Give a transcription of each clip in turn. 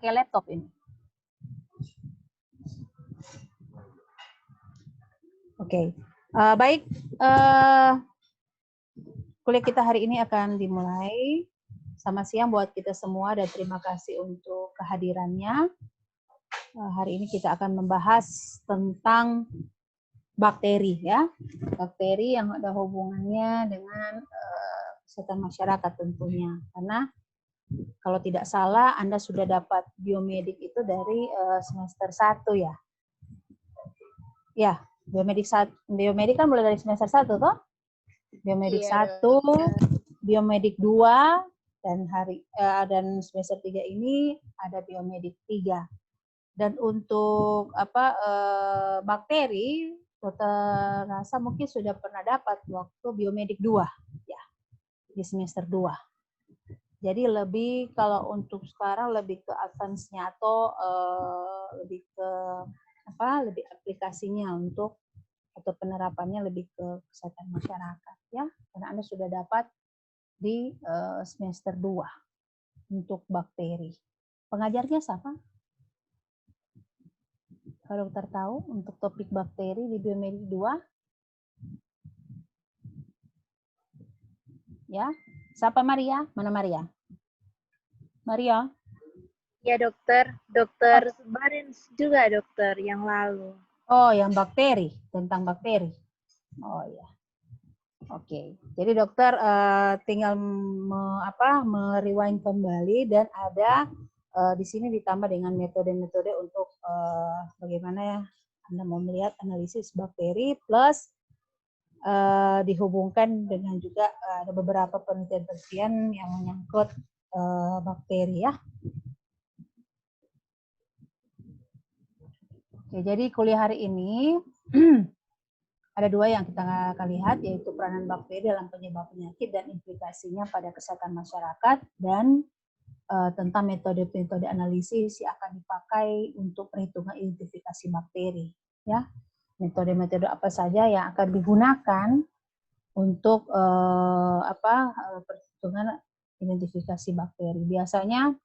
pakai laptop ini. Oke, baik. Kuliah kita hari ini akan dimulai. Selamat siang buat kita semua dan terima kasih untuk kehadirannya. Hari ini kita akan membahas tentang bakteri, ya. Bakteri yang ada hubungannya dengan kesehatan masyarakat tentunya. Karena kalau tidak salah, Anda sudah dapat biomedik itu dari semester 1 ya. Ya, biomedik kan mulai dari semester 1 toh? Biomedik 1, biomedik 2, dan semester 3 ini ada biomedik 3. Dan untuk bakteri, dokter rasa mungkin sudah pernah dapat waktu biomedik 2 ya, di semester 2. Jadi lebih kalau untuk sekarang lebih ke advance-nya atau lebih ke lebih aplikasinya untuk atau penerapannya lebih ke kesehatan masyarakat ya. Karena Anda sudah dapat di semester 2 untuk bakteri. Pengajarnya siapa? Kalau dokter tahu untuk topik bakteri di biomedik 2? Ya. Siapa Maria? Mana Maria? Maria? Ya dokter, dokter Barens juga dokter yang lalu. Oh, yang bakteri, tentang bakteri. Oh ya. Oke. Jadi dokter tinggal merewind kembali dan ada di sini ditambah dengan metode-metode untuk bagaimana ya Anda mau melihat analisis bakteri plus dihubungkan dengan juga ada beberapa penelitian-penelitian yang menyangkut bakteri ya. Oke, jadi kuliah hari ini ada 2 yang kita akan lihat, yaitu peranan bakteri dalam penyebab penyakit dan implikasinya pada kesehatan masyarakat, dan tentang metode-metode analisis yang akan dipakai untuk perhitungan identifikasi bakteri. Ya, metode-metode apa saja yang akan digunakan untuk perhitungan identifikasi bakteri. Biasanya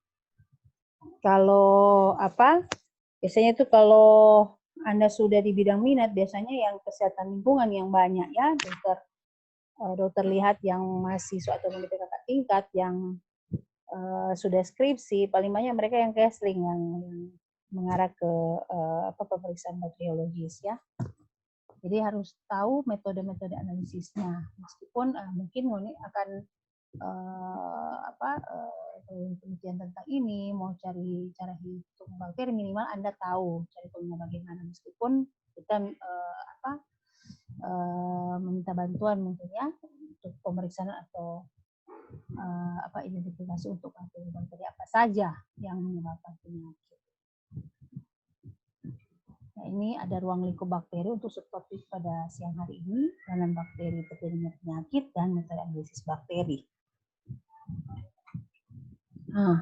kalau biasanya itu kalau Anda sudah di bidang minat, biasanya yang kesehatan lingkungan yang banyak ya, dokter lihat yang mahasiswa atau pendidik kakak tingkat yang sudah skripsi, paling banyak mereka yang counseling yang mengarah ke pemeriksaan bakteriologis ya. Jadi harus tahu metode-metode analisisnya, meskipun mungkin ini akan penelitian tentang ini, mau cari cara hitung bakteri, minimal Anda tahu cara hitungnya bagaimana, meskipun kita meminta bantuan mungkin ya untuk pemeriksaan atau identifikasi untuk bakteri apa saja yang menyebabkan penyakit. Nah, ini ada ruang lingkup bakteri untuk subtopik pada siang hari ini, peranan bakteri terjadinya penyakit dan metode analisis bakteri. Nah,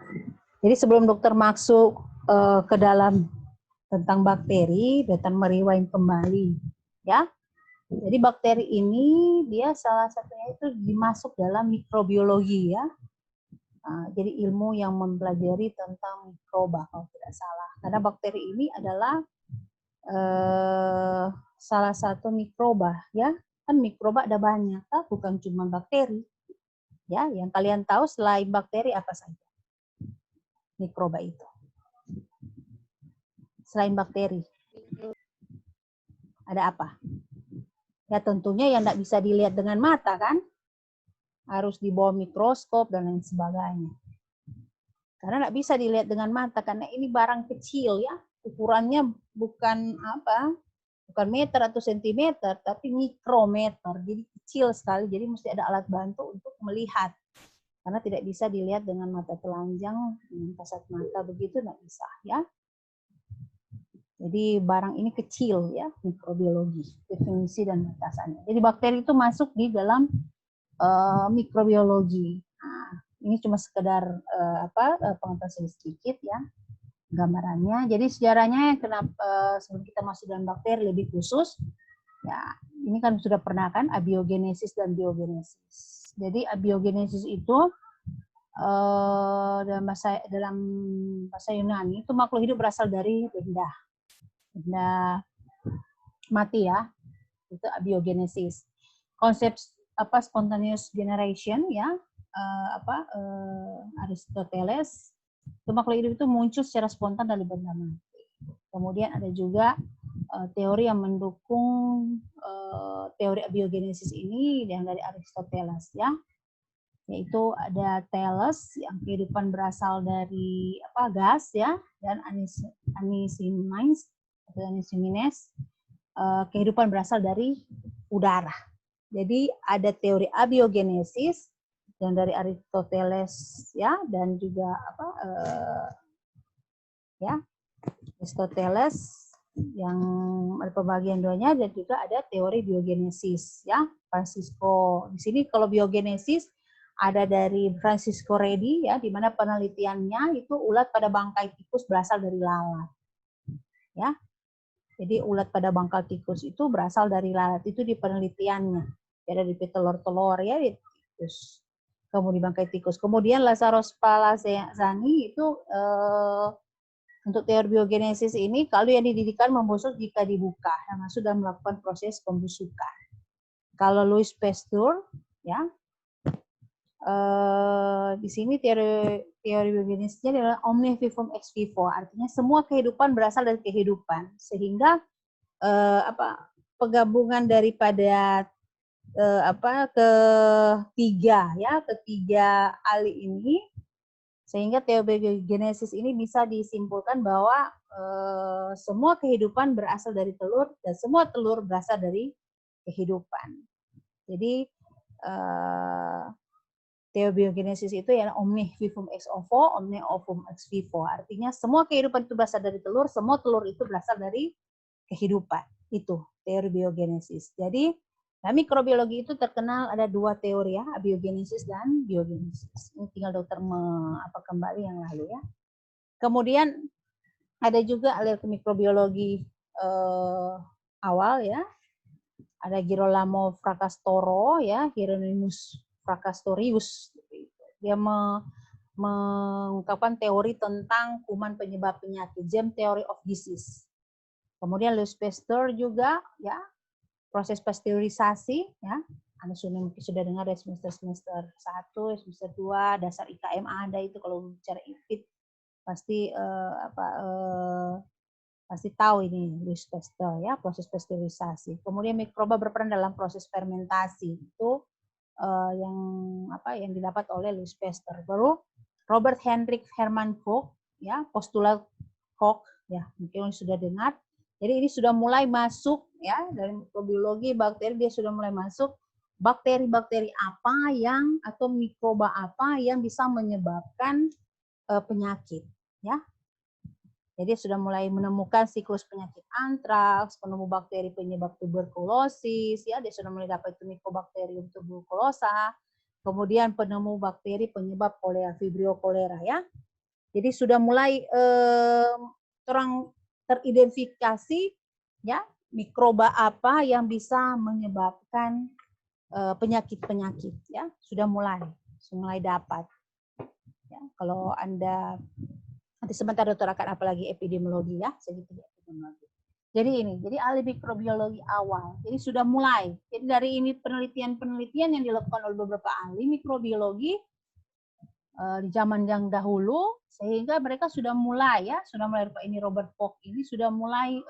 jadi sebelum dokter masuk ke dalam tentang bakteri, dokter merewind kembali, ya. Jadi bakteri ini dia salah satunya itu dimasuk dalam mikrobiologi, ya. Nah, jadi ilmu yang mempelajari tentang mikroba kalau tidak salah. Karena bakteri ini adalah salah satu mikroba, ya. Kan mikroba ada banyak, bukan cuma bakteri. Ya, yang kalian tahu selain bakteri apa saja? Mikroba itu. Selain bakteri. Ada apa? Ya tentunya yang tidak bisa dilihat dengan mata kan. Harus di bawah mikroskop dan lain sebagainya. Karena tidak bisa dilihat dengan mata karena ini barang kecil ya. Ukurannya bukan bukan meter atau sentimeter, tapi mikrometer. Jadi kecil sekali, jadi mesti ada alat bantu untuk melihat. Karena tidak bisa dilihat dengan mata telanjang, dengan kasat mata begitu tidak bisa ya. Jadi barang ini kecil ya, mikrobiologi, definisi dan batasannya. Jadi bakteri itu masuk di dalam mikrobiologi. Nah, ini cuma sekedar pengetahuan sedikit ya, gambarannya. Jadi sejarahnya kenapa sebelum kita masuk dalam bakteri lebih khusus, ya ini kan sudah pernah kan abiogenesis dan biogenesis. Jadi abiogenesis itu dalam bahasa Yunani itu makhluk hidup berasal dari benda mati ya, itu abiogenesis. Konsep spontaneous generation ya, Aristoteles, itu makhluk hidup itu muncul secara spontan dari benda mati. Kemudian ada juga teori yang mendukung teori abiogenesis ini yang dari Aristoteles ya, yaitu ada telos yang kehidupan berasal dari gas ya, dan anisimines kehidupan berasal dari udara. Jadi ada teori abiogenesis yang dari Aristoteles ya, dan juga Aristoteles yang ada pembagian duanya, dan juga ada teori biogenesis ya, Francisco. Di sini kalau biogenesis ada dari Francisco Redi ya, di mana penelitiannya itu ulat pada bangkai tikus berasal dari lalat. Ya. Jadi ulat pada bangkai tikus itu berasal dari lalat, itu di penelitiannya. Ada di telur-telur ya di tikus. Kemudian bangkai tikus. Kemudian Lazarus Palazzani itu untuk teori biogenesis ini, kalau yang dididikkan membusuk jika dibuka, yang sudah melakukan proses pembusukan. Kalau Louis Pasteur, ya, di sini teori biogenesisnya adalah omne vivum ex vivo, artinya semua kehidupan berasal dari kehidupan, sehingga penggabungan daripada ketiga ahli ini, sehingga teori biogenesis ini bisa disimpulkan bahwa semua kehidupan berasal dari telur dan semua telur berasal dari kehidupan. Jadi teori biogenesis itu ya omne vivum ex ovo, omne ovum ex vivo. Artinya semua kehidupan itu berasal dari telur, semua telur itu berasal dari kehidupan. Itu teori biogenesis. Jadi mikrobiologi itu terkenal ada dua teori ya, abiogenesis dan biogenesis. Ini tinggal dokter kembali yang lalu ya. Kemudian ada juga ahli mikrobiologi awal ya. Ada Girolamo Fracastoro ya, Hieronymus Fracastorius. Dia mengungkapkan teori tentang kuman penyebab penyakit, germ theory of disease. Kemudian Louis Pasteur juga ya, proses pasteurisasi ya. Anda mungkin sudah dengar dari semester 1, semester 2, dasar IKM ada itu, kalau bicara IPIT pasti pasti tahu ini Louis Pasteur ya, proses pasteurisasi. Kemudian mikroba berperan dalam proses fermentasi, itu yang didapat oleh Louis Pasteur. Baru Robert Hendrik Hermann Koch ya, postulat Koch ya, mungkin sudah dengar. Jadi ini sudah mulai masuk ya, dari mikrobiologi bakteri dia sudah mulai masuk bakteri-bakteri apa yang atau mikroba apa yang bisa menyebabkan penyakit ya. Jadi sudah mulai menemukan siklus penyakit antraks, penemu bakteri penyebab tuberkulosis, ya dia sudah mulai dapat Mycobacterium tuberculosa, kemudian penemu bakteri penyebab kolera, Vibrio cholera ya. Jadi sudah mulai teridentifikasi ya mikroba apa yang bisa menyebabkan penyakit-penyakit ya, sudah mulai dapat. Ya, kalau Anda nanti sebentar dokter akan apalagi epidemiologi ya, sedikit epidemiologi. Jadi ahli mikrobiologi awal. Jadi sudah mulai. Jadi dari ini penelitian yang dilakukan oleh beberapa ahli mikrobiologi di zaman yang dahulu, sehingga mereka sudah mulai ini Robert Koch ini sudah mulai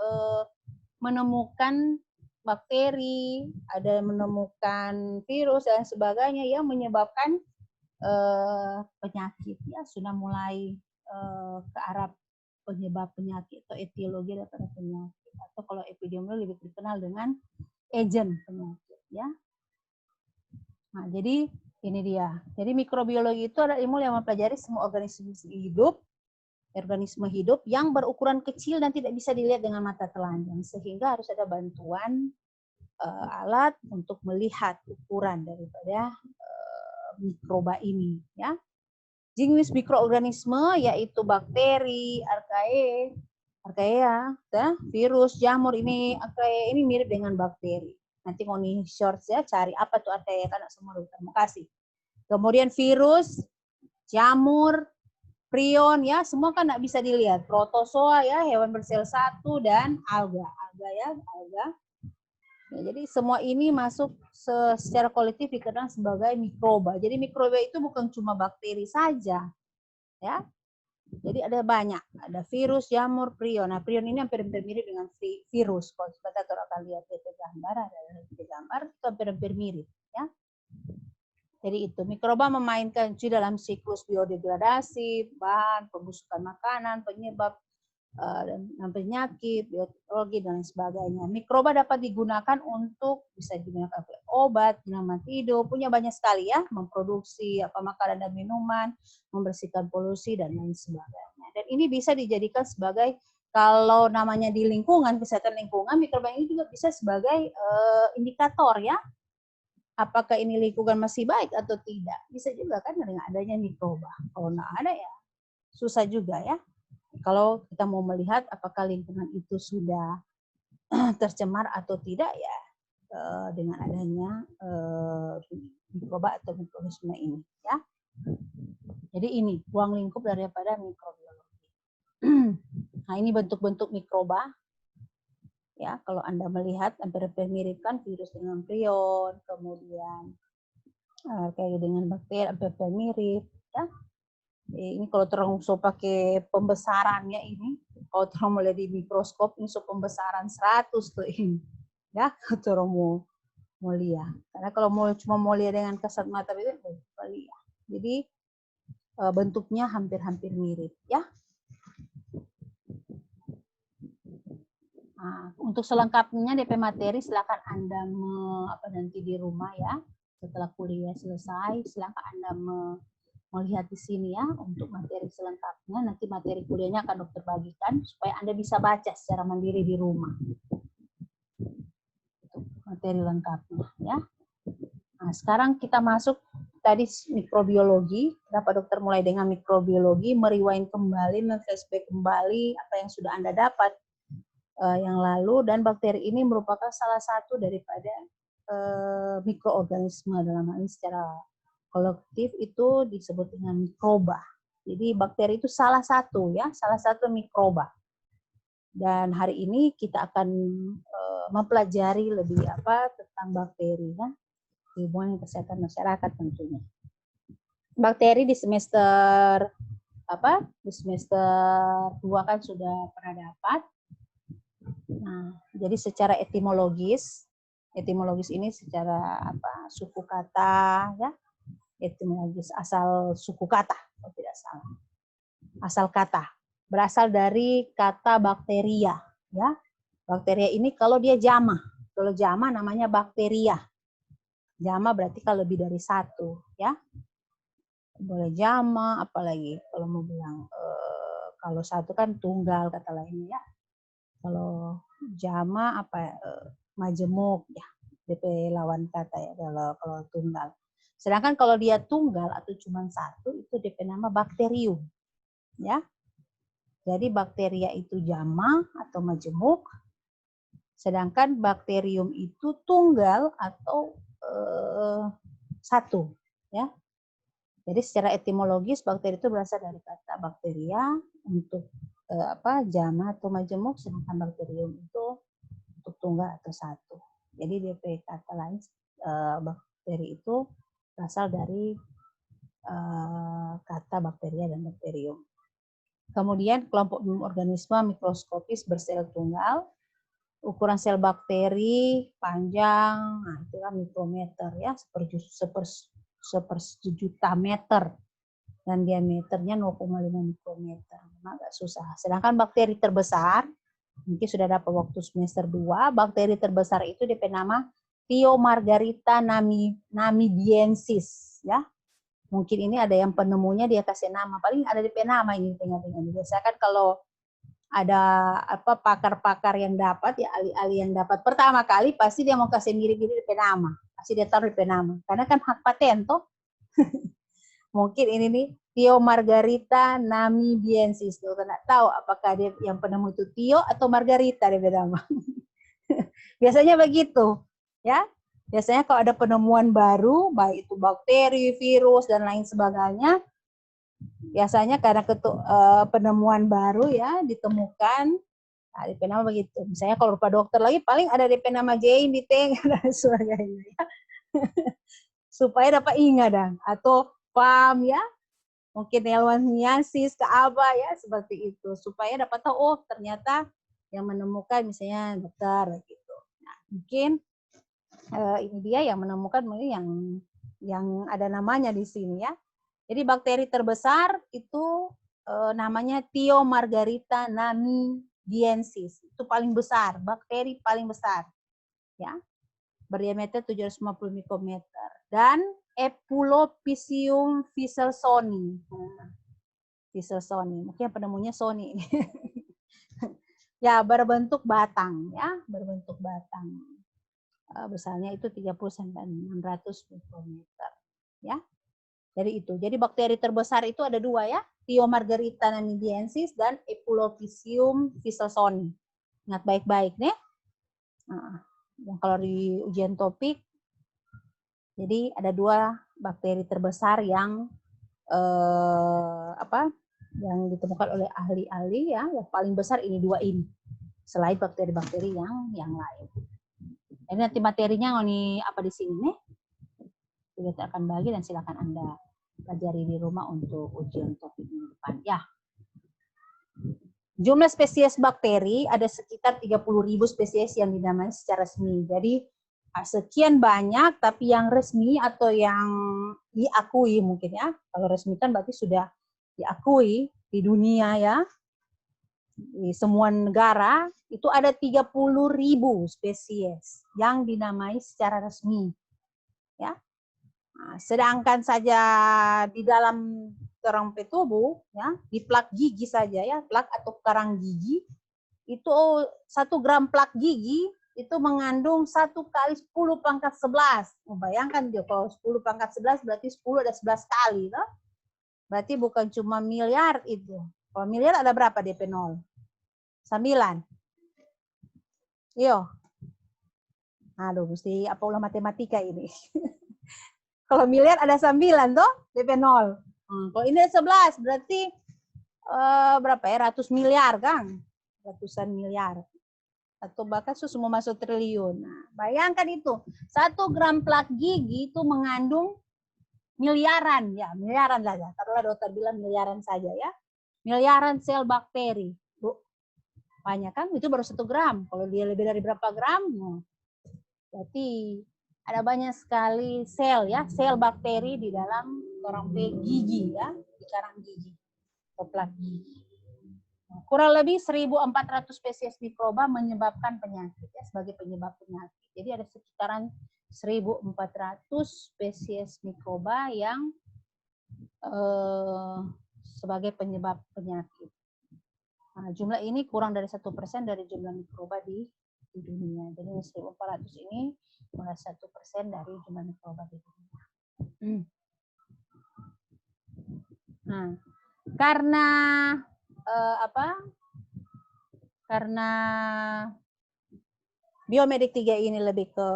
menemukan bakteri, ada menemukan virus dan sebagainya yang menyebabkan penyakit ya, sudah mulai ke arah penyebab penyakit atau etiologi daripada penyakit, atau kalau epidemiologi lebih dikenal dengan agent penyakit ya. Nah, jadi ini dia. Jadi mikrobiologi itu adalah ilmu yang mempelajari semua organisme hidup yang berukuran kecil dan tidak bisa dilihat dengan mata telanjang, sehingga harus ada bantuan alat untuk melihat ukuran daripada mikroba ini ya. Jenis mikroorganisme yaitu bakteri, archaea, virus, jamur, ini archaea ini mirip dengan bakteri. Nanti mau nih short ya, cari apa tuh archaea, kan semua dokter mau kasih. Kemudian virus jamur, prion, ya semua kan nggak bisa dilihat. Protozoa ya, hewan bersel satu, dan alga ya, alga. Ya, jadi semua ini masuk secara kolektif dikenal sebagai mikroba. Jadi mikroba itu bukan cuma bakteri saja, ya. Jadi ada banyak, ada virus, jamur, prion. Nah, prion ini hampir mirip dengan virus. Kalau kita akan lihat di gambar, ada di gambar itu hampir mirip, ya. Jadi itu mikroba memainkan kunci dalam siklus biodegradasi, bahan, pembusukan makanan, penyebab dan penyakit, biologi dan sebagainya. Mikroba dapat digunakan untuk bisa digunakan sebagai obat, penenang tidur, punya banyak sekali ya, memproduksi makanan dan minuman, membersihkan polusi dan lain sebagainya. Dan ini bisa dijadikan sebagai, kalau namanya di lingkungan, kesehatan lingkungan, mikroba ini juga bisa sebagai indikator ya. Apakah ini lingkungan masih baik atau tidak? Bisa juga kan dengan adanya mikroba. Kalau nggak ada ya susah juga ya. Kalau kita mau melihat apakah lingkungan itu sudah tercemar atau tidak ya dengan adanya mikroba atau mikroorganisme ini ya. Jadi ini ruang lingkup daripada mikrobiologi. Nah, ini bentuk-bentuk mikroba. Ya, kalau Anda melihat hampir mirip kan virus dengan prion, kemudian kayak dengan bakteri hampir mirip ya. Ini kalau terang so pakai pembesarannya ini, kalau terang mulai di mikroskop ini so pembesaran 100 tuh ini, ya kalau mau lihat. Karena kalau cuma mau lihat dengan kasat mata itu lihat. Jadi bentuknya hampir mirip, ya. Nah, untuk selengkapnya DP materi silakan Anda nanti di rumah ya. Setelah kuliah selesai, silakan Anda melihat di sini ya untuk materi selengkapnya. Nanti materi kuliahnya akan dokter bagikan supaya Anda bisa baca secara mandiri di rumah. Materi lengkapnya ya. Nah, sekarang kita masuk tadi mikrobiologi. Kenapa dokter mulai dengan mikrobiologi, merewind kembali, flashback kembali apa yang sudah Anda dapat yang lalu, dan bakteri ini merupakan salah satu daripada mikroorganisme. Dalam hal ini secara kolektif itu disebut dengan mikroba. Jadi bakteri itu salah satu ya, salah satu mikroba. Dan hari ini kita akan mempelajari lebih tentang bakteri ya, hubungan kesehatan masyarakat tentunya. Bakteri di semester di semester 2 kan sudah pernah dapat. Nah, jadi secara etimologis ini secara suku kata ya. Etimologis asal suku kata, kalau tidak salah. Asal kata berasal dari kata bakteria, ya. Bakteria ini kalau dia jama, kalau jama namanya bakteria. Jama berarti kalau lebih dari satu, ya. Boleh jama, apalagi kalau mau bilang kalau satu kan tunggal kata lainnya, ya. Kalau jama majemuk, ya. DP lawan kata ya kalau tunggal. Sedangkan kalau dia tunggal atau cuma satu, itu DP nama bakterium. Ya. Jadi bakteria itu jama atau majemuk, sedangkan bakterium itu tunggal atau satu. Ya. Jadi secara etimologis bakteri itu berasal dari kata bakteria untuk jama atau majemuk, sedangkan bakterium itu untuk tunggal atau satu. Jadi DP kata lain bakteri itu berasal dari kata bakteria dan bakterium. Kemudian kelompok organisme mikroskopis bersel tunggal, ukuran sel bakteri panjang, nah itu kan mikrometer ya, seperjuta meter, dan diameternya 0,5 mikrometer, agak susah. Sedangkan bakteri terbesar, mungkin sudah dapat waktu semester 2, bakteri terbesar itu DP nama Thiomargarita namibiensis ya. Mungkin ini ada yang penemunya dia kasih nama, paling ada DP nama ini tengah-tengah. Biasanya kan kalau ada pakar-pakar yang dapat ya, ahli-ahli yang dapat pertama kali pasti dia mau kasih mirip-mirip DP nama, pasti dia taruh DP nama, karena kan hak paten toh. Mungkin ini nih Thiomargarita namibiensis, tuh nggak tahu apakah dia yang penemu itu Theo atau Margarita DP nama. Biasanya begitu ya. Biasanya kalau ada penemuan baru, baik itu bakteri, virus, dan lain sebagainya, Biasanya karena penemuan baru ya ditemukan. Nah, DP nama begitu. Misalnya kalau lupa dokter lagi paling ada DP nama Jane di tengah dan sebagainya ya. Supaya dapat ingat dan atau pam ya. Mungkin L1-niasis ke apa ya seperti itu supaya dapat tahu oh ternyata yang menemukan misalnya dokter gitu. Nah, mungkin ini dia yang menemukan yang ada namanya di sini ya. Jadi bakteri terbesar itu namanya Thiomargarita namibiensis. Itu paling besar, bakteri paling besar. Ya. Berdiameter 750 mikrometer. Dan Epulopicium viselsoni. Viselsoni. Mungkin penemunya Sony. Ya, berbentuk batang ya, berbentuk batang. Besarnya itu 30 sampai 600 mikrometer. Ya. Dari itu. Jadi bakteri terbesar itu ada dua ya, Thiomargarita namibiensis dan Epulopicium viselsoni. Ingat baik-baik nih. Nah, yang kalau di ujian topik, jadi ada dua bakteri terbesar yang yang ditemukan oleh ahli-ahli ya, yang paling besar ini dua ini. Selain bakteri-bakteri yang lain. Ini nanti materinya ini apa di sini nih? Kita akan bagi dan silakan Anda pelajari di rumah untuk ujian topik minggu depan. Ya. Jumlah spesies bakteri ada sekitar 30.000 spesies yang dinamai secara resmi. Jadi sekian banyak, tapi yang resmi atau yang diakui mungkin ya. Kalau resmi kan berarti sudah diakui di dunia ya. Di semua negara itu ada 30.000 spesies yang dinamai secara resmi. Ya. Nah, sedangkan saja di dalam kerang tubuh, ya, di plak gigi saja ya, plak atau karang gigi, itu 1 gram plak gigi itu mengandung 1 kali 10 pangkat 11. Bayangkan dia kalau 10 pangkat 11 berarti 10 ada 11 kali. Loh. Berarti bukan cuma miliar itu. Kalau miliar ada berapa DP 0? 9. Iyo. Aduh, mesti apa ulah matematika ini. Kalau miliar ada 9 toh, DP 0. Kalau ini ada 11, berarti berapa ya? Ratus miliar kan? Ratusan miliar. Atau bahkan semua masuk triliun. Nah, bayangkan itu. 1 gram plak gigi itu mengandung miliaran. Ya, miliaran saja. Taruhlah dokter bilang miliaran saja ya. Miliaran sel bakteri. Banyak kan? Itu baru 1 gram. Kalau dia lebih dari berapa gram? Berarti ada banyak sekali sel ya, sel bakteri di dalam orang gigi ya, di karang gigi, plak gigi. Kurang lebih 1.400 spesies mikroba menyebabkan penyakit ya, sebagai penyebab penyakit. Jadi ada sekitaran 1.400 spesies mikroba yang sebagai penyebab penyakit. Nah, jumlah ini kurang dari 1% dari jumlah mikroba di dunia. Jadi 1.400 ini cuma 1% dari jumlah mikroba di dunia. Nah, karena karena biomedik 3 ini lebih ke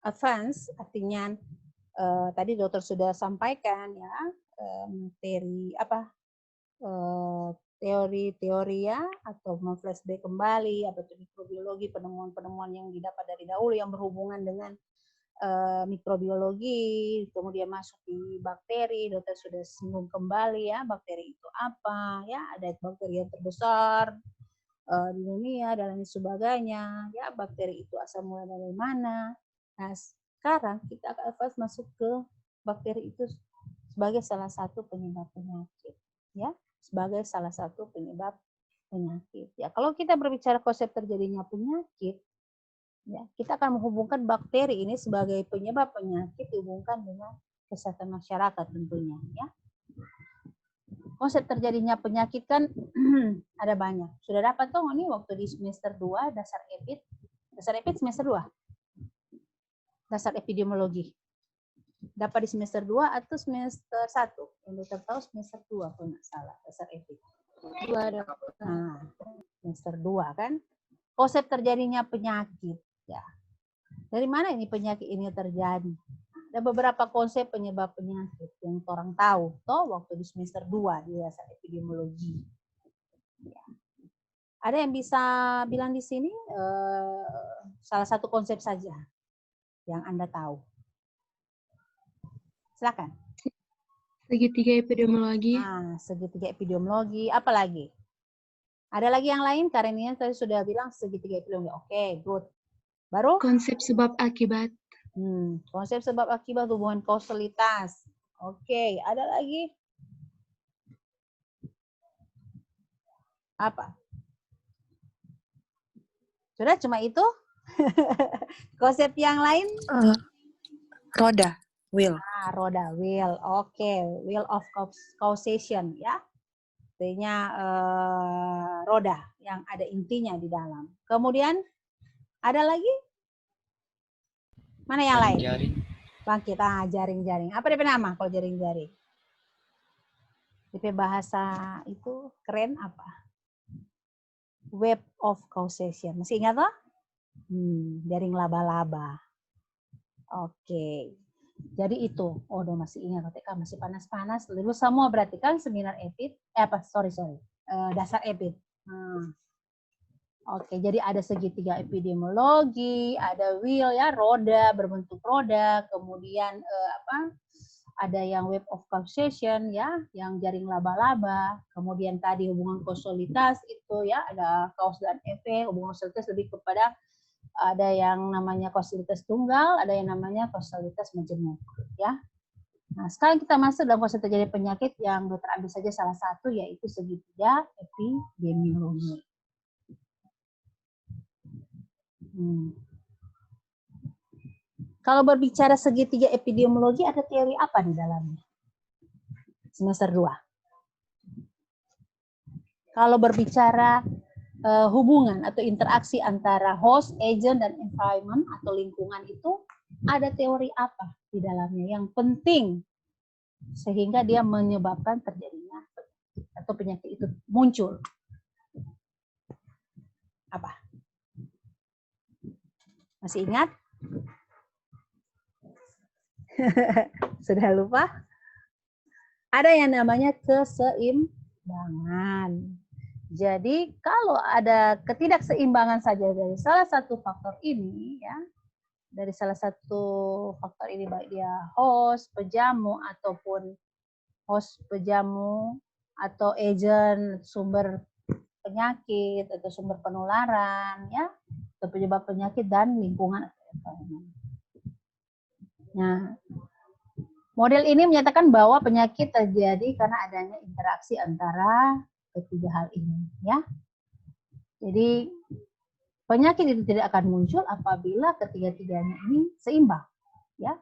advance, artinya tadi dokter sudah sampaikan ya materi teori-teori ya, atau flashback kembali, atau mikrobiologi, penemuan-penemuan yang didapat dari dahulu yang berhubungan dengan mikrobiologi, kemudian masuk di bakteri, dokter sudah singgung kembali ya, bakteri itu apa, ya ada bakteri yang terbesar di dunia, dan lain sebagainya, ya bakteri itu asal mula dari mana. Nah, sekarang kita akan masuk ke bakteri itu sebagai salah satu penyebab penyakit, ya. Sebagai salah satu penyebab penyakit. Ya, kalau kita berbicara konsep terjadinya penyakit, ya, kita akan menghubungkan bakteri ini sebagai penyebab penyakit dihubungkan dengan kesehatan masyarakat tentunya, ya. Konsep terjadinya penyakit kan ada banyak. Sudah dapat tuh nih waktu di semester 2 dasar EPID. Dasar EPID semester 2. Dasar epidemiologi. Dapat di semester 2 atau semester 1? Yang dokter tahu semester 2 kalau nggak salah, dasar etik. 2 nah, semester 2 kan. Konsep terjadinya penyakit. Ya. Dari mana ini penyakit ini terjadi? ada beberapa konsep penyebab penyakit yang orang tahu toh waktu di semester 2 di dasar epidemiologi. Ya. Ada yang bisa bilang di sini salah satu konsep saja yang Anda tahu. Silakan. Segitiga epidemiologi. Segitiga epidemiologi, apa lagi? Ada lagi yang lain? Karena tadi sudah bilang segitiga epidemiologi. Oke, good. Baru? Konsep sebab akibat. Konsep sebab akibat, hubungan kausalitas. Oke, ada lagi? Apa? Sudah cuma itu? Konsep yang lain? Roda, will. Roda, will. Oke, will of causation ya. Artinya roda yang ada intinya di dalam. Kemudian ada lagi? Mana yang lain? Jaring. Bangkit, jaring-jaring. Apa DP nama kalau jaring-jaring? DP bahasa itu keren apa? Web of causation. Masih ingat toh? Jaring laba-laba. Oke. Jadi itu. Oh, udah masih ingat. TK masih panas-panas. Lalu semua berarti kan seminar EPID. Dasar EPID. Oke, jadi ada segitiga epidemiologi, ada wheel ya, roda berbentuk roda, kemudian ada yang web of causation ya, yang jaring laba-laba, kemudian tadi hubungan kausalitas itu ya, ada kaus dan efek, hubungan kausalitas lebih kepada ada yang namanya kausalitas tunggal, ada yang namanya kausalitas majemuk ya. Nah, sekarang kita masuk dalam proses terjadi penyakit yang dokter ambil saja salah satu yaitu segitiga epidemiologi. Kalau berbicara segitiga epidemiologi, ada teori apa di dalamnya? Semester 2. Kalau berbicara hubungan atau interaksi antara host, agent, dan environment atau lingkungan itu, ada teori apa di dalamnya yang penting sehingga dia menyebabkan terjadinya penyakit atau penyakit itu muncul? Apa? Masih ingat? Sudah lupa? Ada yang namanya keseimbangan. Jadi kalau ada ketidakseimbangan saja dari salah satu faktor ini, ya, dari salah satu faktor ini baik dia host, pejamu ataupun host, pejamu atau agent sumber penyakit atau sumber penularan, ya, atau penyebab penyakit dan lingkungan. Nah, model ini menyatakan bahwa penyakit terjadi karena adanya interaksi antara ketiga hal ini, ya. Jadi penyakit itu tidak akan muncul apabila ketiga-tiganya ini seimbang, ya.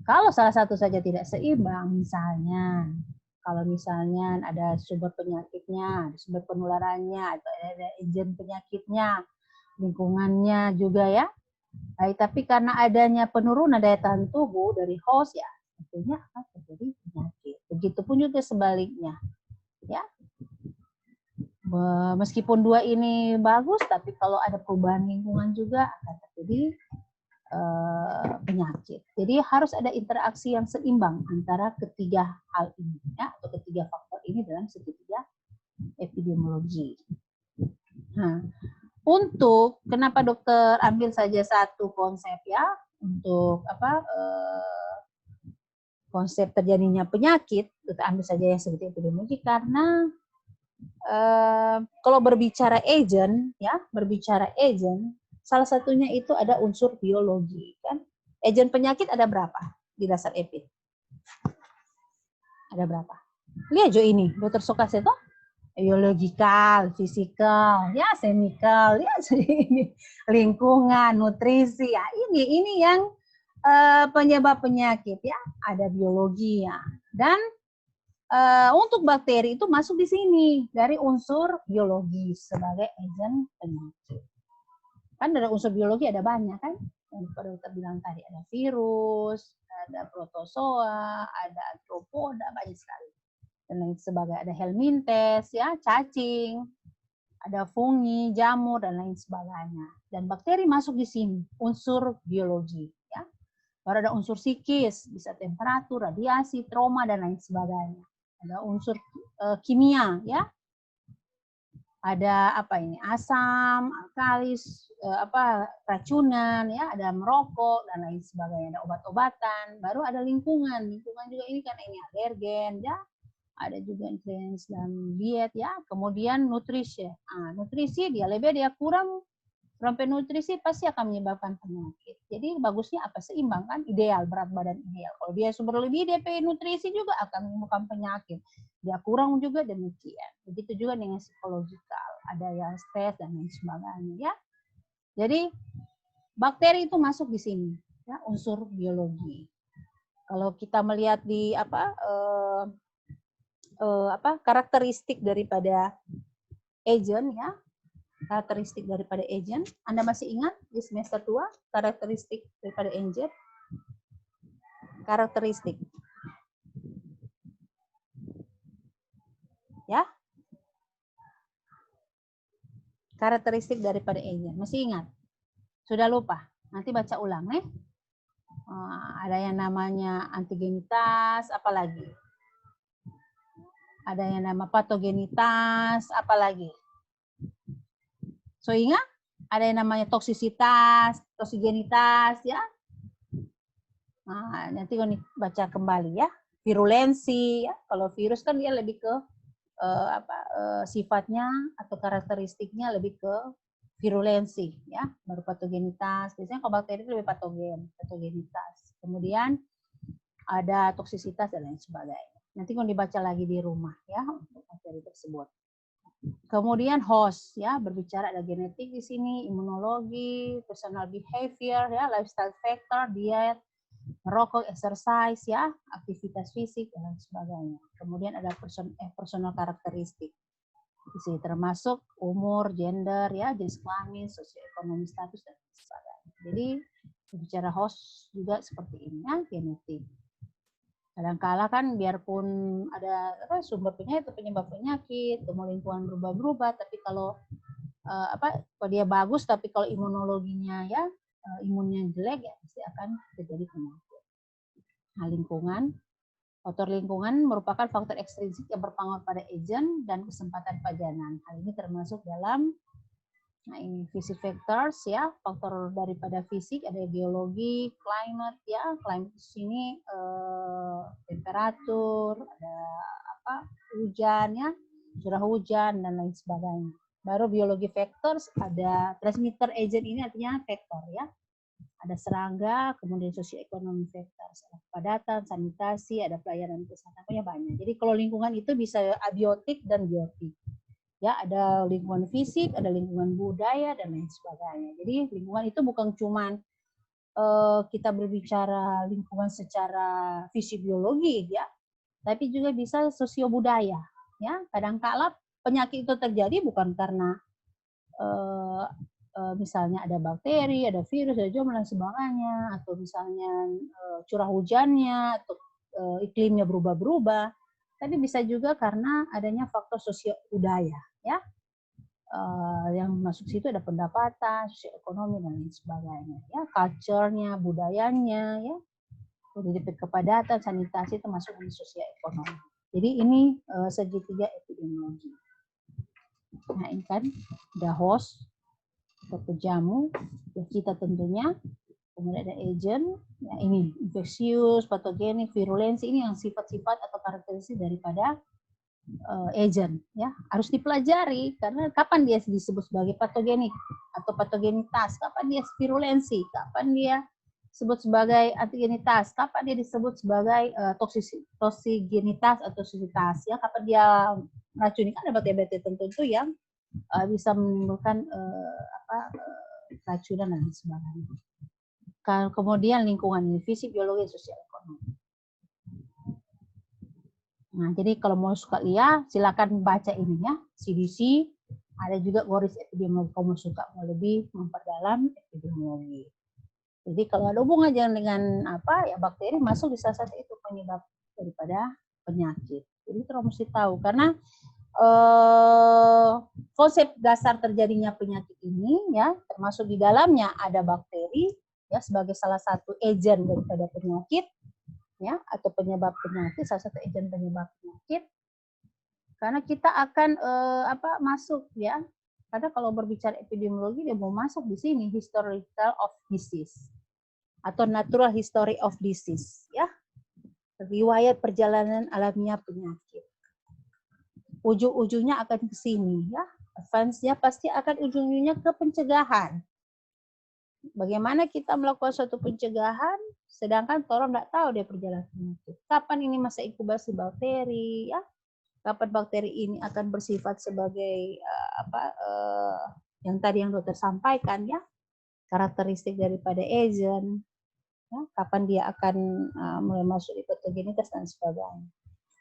Kalau salah satu saja tidak seimbang, misalnya kalau misalnya ada sumber penyakitnya, ada sumber penularannya, atau ada agen penyakitnya, lingkungannya juga ya. Baik, tapi karena adanya penurunan daya tahan tubuh dari host ya, tentunya akan terjadi penyakit. Begitupun juga sebaliknya, ya. Meskipun dua ini bagus, tapi kalau ada perubahan lingkungan juga akan terjadi penyakit. Jadi harus ada interaksi yang seimbang antara ketiga hal ini, ya, atau ketiga faktor ini dalam segitiga epidemiologi. Nah, untuk kenapa dokter ambil saja satu konsep ya untuk konsep terjadinya penyakit, dokter ambil saja yang segitiga epidemiologi karena kalau berbicara agent ya, salah satunya itu ada unsur biologi kan. Agen penyakit ada berapa di dasar EPID? Ada berapa? Lihat Jo ini, Dr. Sokas itu biologikal, fisikal, ya semikal, ya ini lingkungan, nutrisi, ya ini yang penyebab penyakit ya, ada biologi ya. Dan untuk bakteri itu masuk di sini dari unsur biologis sebagai agen penyakit. Kan dari unsur biologi ada banyak kan, yang dokter bilang tadi ada virus, ada protozoa, ada arthropoda, banyak sekali. Dan lain sebagainya, ada helminthes ya, cacing, ada fungi, jamur dan lain sebagainya. Dan bakteri masuk di sini, unsur biologi ya. Baru ada unsur psikis, bisa temperatur, radiasi, trauma, dan lain sebagainya. Ada unsur kimia, ya. Ada apa ini? Asam, alkalis, racunan, ya. Ada merokok dan lain sebagainya. Ada obat-obatan. Baru ada lingkungan. Lingkungan juga ini karena ini alergen, ya. Ada juga influence dan diet, ya. Kemudian nutrisi. Nutrisi dia lebih dia kurang. Sampai nutrisi pasti akan menyebabkan penyakit. Jadi bagusnya apa? Seimbang kan? Ideal, berat badan ideal. Kalau dia berlebih, DP nutrisi juga akan menimbulkan penyakit. Dia kurang juga demikian. Begitu juga dengan psikologikal. Ada yang stres dan lain sebagainya. Ya. Jadi bakteri itu masuk di sini. Ya, unsur biologi. Kalau kita melihat di karakteristik daripada agent, ya. Karakteristik daripada agent. Anda masih ingat di semester 2 karakteristik daripada agent? Karakteristik. Ya. Karakteristik daripada agent. Masih ingat? Sudah lupa? Nanti baca ulang, nih. Ada yang namanya antigenitas, apalagi? Ada yang nama patogenitas, apalagi? So, ingat? Ada yang namanya toksisitas, toksigenitas, ya. Nah, nanti kalau baca kembali, ya. Virulensi, ya. Kalau virus kan dia lebih ke sifatnya atau karakteristiknya lebih ke virulensi, ya. Baru patogenitas. Biasanya kalau bakteri itu lebih patogenitas. Kemudian ada toksisitas dan lain sebagainya. Nanti kalau dibaca lagi di rumah, ya, untuk materi tersebut. Kemudian host, ya, berbicara ada genetik di sini, imunologi, personal behavior, ya, lifestyle factor, diet, merokok, exercise, ya, aktivitas fisik dan lain sebagainya. Kemudian ada personal karakteristik. Di sini termasuk umur, gender, ya, jenis kelamin, sosioekonomi status dan lain sebagainya. Jadi berbicara host juga seperti ini, ya, genetik. Kadang-kala kan biarpun ada sumber penyebab penyakit, kemudian lingkungan berubah-berubah, tapi kalau kalau dia bagus, tapi kalau imunologinya, ya, imunnya jelek, ya pasti akan terjadi penyakit. Nah, lingkungan, faktor lingkungan merupakan faktor ekstrinsik yang berpengaruh pada agent dan kesempatan pajanan. Hal ini termasuk dalam, nah ini fisik factors, ya, faktor daripada fisik ada geologi, climate, ya, climate di sini temperatur, ada hujan, ya, curah hujan dan lain sebagainya. Baru biologi factors ada transmitter agent, ini artinya faktor, ya. Ada serangga, kemudian sosioekonomi factors, ada kepadatan, sanitasi, ada pelayanan kesehatan, punya banyak. Jadi kalau lingkungan itu bisa abiotik dan biotik. Ya, ada lingkungan fisik, ada lingkungan budaya dan lain sebagainya. Jadi lingkungan itu bukan cuman kita berbicara lingkungan secara fisiologi, ya, tapi juga bisa sosiobudaya, ya. Kadang-kala penyakit itu terjadi bukan karena misalnya ada bakteri, ada virus, ada jamur dan sebagainya, atau misalnya curah hujannya atau iklimnya berubah-berubah. Tapi bisa juga karena adanya faktor sosio-budaya, ya. Yang masuk situ ada pendapatan, sosioekonomi dan lain sebagainya, ya, culture-nya, budayanya, ya. Jadi kepadatan, sanitasi itu masuk di sosioekonomi. Jadi ini segitiga epidemiologi. Nah, ini kan ada host atau pejamu, ya, kita tentunya. Kemudian ada agent, ya, ini infeksius, patogenik, virulensi, ini yang sifat-sifat atau karakteristik daripada agent, ya. Harus dipelajari karena kapan dia disebut sebagai patogenik atau patogenitas, kapan dia virulensi, kapan dia disebut sebagai antigenitas, kapan dia disebut sebagai toksigenitas atau toksisitas, ya, kapan dia meracuni. Kan ada bakteri tertentu yang bisa menimbulkan racunan dan sebagainya. Kemudian lingkungan, fisik, biologi, sosial, ekonomi. Nah, jadi kalau mau suka lihat, silakan baca ini, ya, CDC. Ada juga Goris epidemiologi, kalau mau suka mau lebih memperdalam epidemiologi. Jadi kalau ada hubungan dengan ya, bakteri masuk di salah satu itu penyebab daripada penyakit. Jadi kita mesti tahu karena konsep dasar terjadinya penyakit ini, ya, termasuk di dalamnya ada bakteri, ya sebagai salah satu agent daripada penyakit, ya, atau penyebab penyakit, salah satu agent penyebab penyakit. Karena kita akan masuk, ya. Karena kalau berbicara epidemiologi dia mau masuk di sini historical of disease atau natural history of disease, ya. Riwayat perjalanan alamiah penyakit. Ujung-ujungnya akan ke sini, ya. Advance-nya pasti akan ujung-ujungnya ke pencegahan. Bagaimana kita melakukan suatu pencegahan, sedangkan orang tidak tahu dia perjalanan penyakit. Kapan ini masa inkubasi bakteri, ya? Kapan bakteri ini akan bersifat sebagai yang tadi yang dokter sampaikan, ya, karakteristik daripada agent, ya, kapan dia akan mulai masuk di patogenitas dan sebagainya.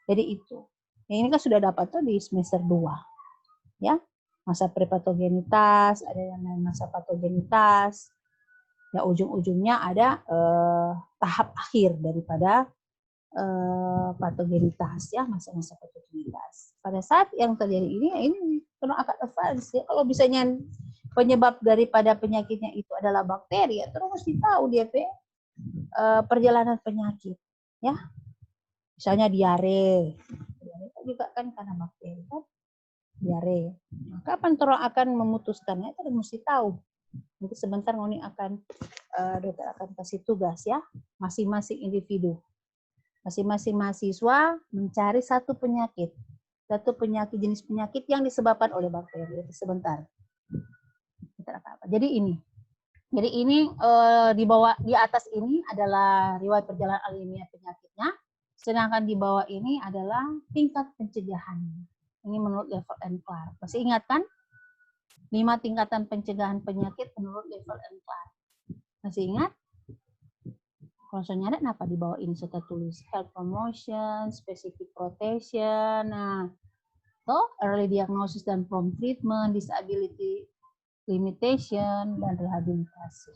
Jadi itu. Yang ini kan sudah dapat tuh di semester 2. Ya. Masa prepatogenitas, ada yang lain masa patogenitas. Ya, ujung-ujungnya ada tahap akhir daripada patogenitas, ya, masa-masa patogenitas. Pada saat yang terjadi ini terus akan advance, ya. Kalau misalnya penyebab daripada penyakitnya itu adalah bakteri, ya, terus mesti tahu dia perjalanan penyakit, ya. Misalnya diare juga kan karena bakteri, kan, diare. Kapan orang akan memutuskannya itu mesti tahu. Nanti sebentar Ngoni akan dokter akan kasih tugas, ya, masing-masing individu, masing-masing mahasiswa mencari satu penyakit jenis penyakit yang disebabkan oleh bakteri. Sebentar. Jadi ini di atas ini adalah riwayat perjalanan alamiah penyakitnya. Sedangkan di bawah ini adalah tingkat pencegahan. Ini menurut level and Clark. Masih ingat kan? 5 tingkatan pencegahan penyakit menurut level and Clark. Masih ingat? Kalau saya nyari kenapa di bawah ini saya tulis health promotion, specific protection, nah, early diagnosis dan prompt treatment, disability limitation dan rehabilitasi.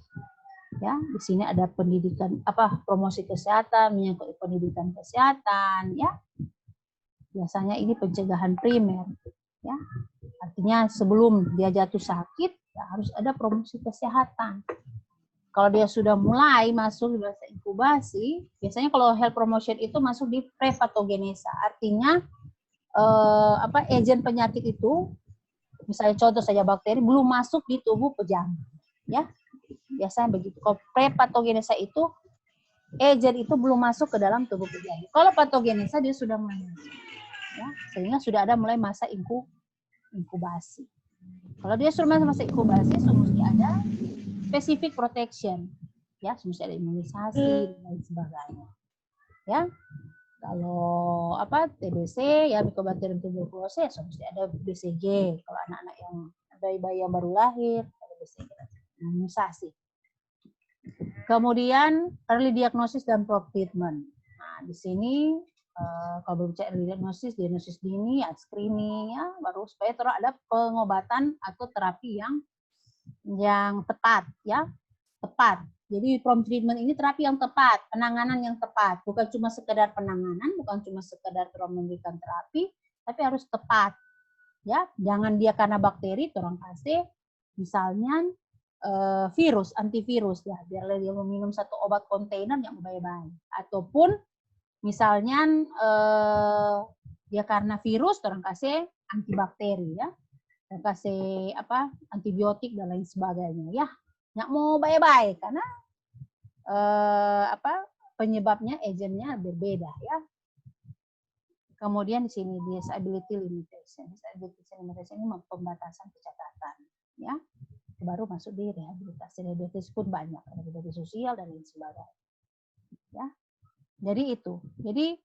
Ya, di sini ada pendidikan promosi kesehatan, menyangkut pendidikan kesehatan, ya. Biasanya ini pencegahan primer, ya. Artinya sebelum dia jatuh sakit, ya, harus ada promosi kesehatan. Kalau dia sudah mulai masuk di masa inkubasi, biasanya kalau health promotion itu masuk di prepatogenesa. Artinya agen penyakit itu, misalnya contoh saja bakteri belum masuk di tubuh pejangan, ya. Biasanya begitu. Kalau prepatogenesa itu agen itu belum masuk ke dalam tubuh pejangan. Kalau patogenesa dia sudah mulai masuk, ya, sehingga sudah ada mulai masa inkubasi. Kalau dia sudah masa inkubasi, mesti ada specific protection, ya, mesti ada imunisasi dan sebagainya, ya. Kalau TBC, ya, Mycobacterium tuberculosis, mesti ada BCG. Kalau anak-anak yang bayi yang baru lahir, ada BCG, imunisasi. Kemudian early diagnosis dan prompt treatment. Nah, di sini kalau berbicara early diagnosis dini, ya, screening, ya, baru supaya terus ada pengobatan atau terapi yang tepat, ya, tepat. Jadi prompt treatment ini terapi yang tepat, penanganan yang tepat, bukan cuma sekedar penanganan, bukan cuma sekedar memberikan terapi, tapi harus tepat, ya. Jangan dia karena bakteri, orang kasih misalnya virus, antivirus, ya, biar dia meminum satu obat kontainer yang baik-baik. Ataupun misalnya dia karena virus, orang kasih antibakteri, ya, dan kasih antibiotik dan lain sebagainya, ya. Nggak mau baik-baik karena penyebabnya agennya berbeda, ya. Kemudian di sini disability limitation. Disability limitation ini pembatasan kecacatan, ya. Baru masuk di rehabilitasi. Rehabilitasi pun banyak, rehabilitasi sosial dan lain sebagainya, ya. Jadi itu. Jadi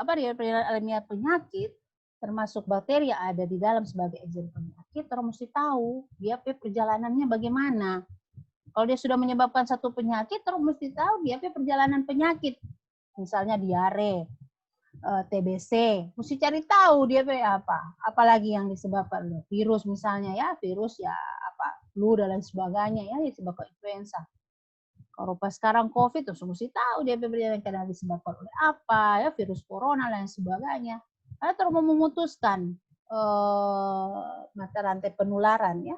riwayat alamiah penyakit termasuk bakteri yang ada di dalam sebagai agen penyakit, terus mesti tahu dia perjalanannya bagaimana. Kalau dia sudah menyebabkan satu penyakit, terus mesti tahu dia perjalanan penyakit. Misalnya diare, TBC, mesti cari tahu dia apa. Apalagi yang disebabkan oleh virus misalnya, ya, virus, ya, flu dan lain sebagainya, ya, disebabkan influenza. Kalau pas sekarang COVID, terus mesti tahu dia perjalanan karena disebabkan oleh apa, ya, virus corona dan lain sebagainya. Karena terus memutuskan mata rantai penularan, ya.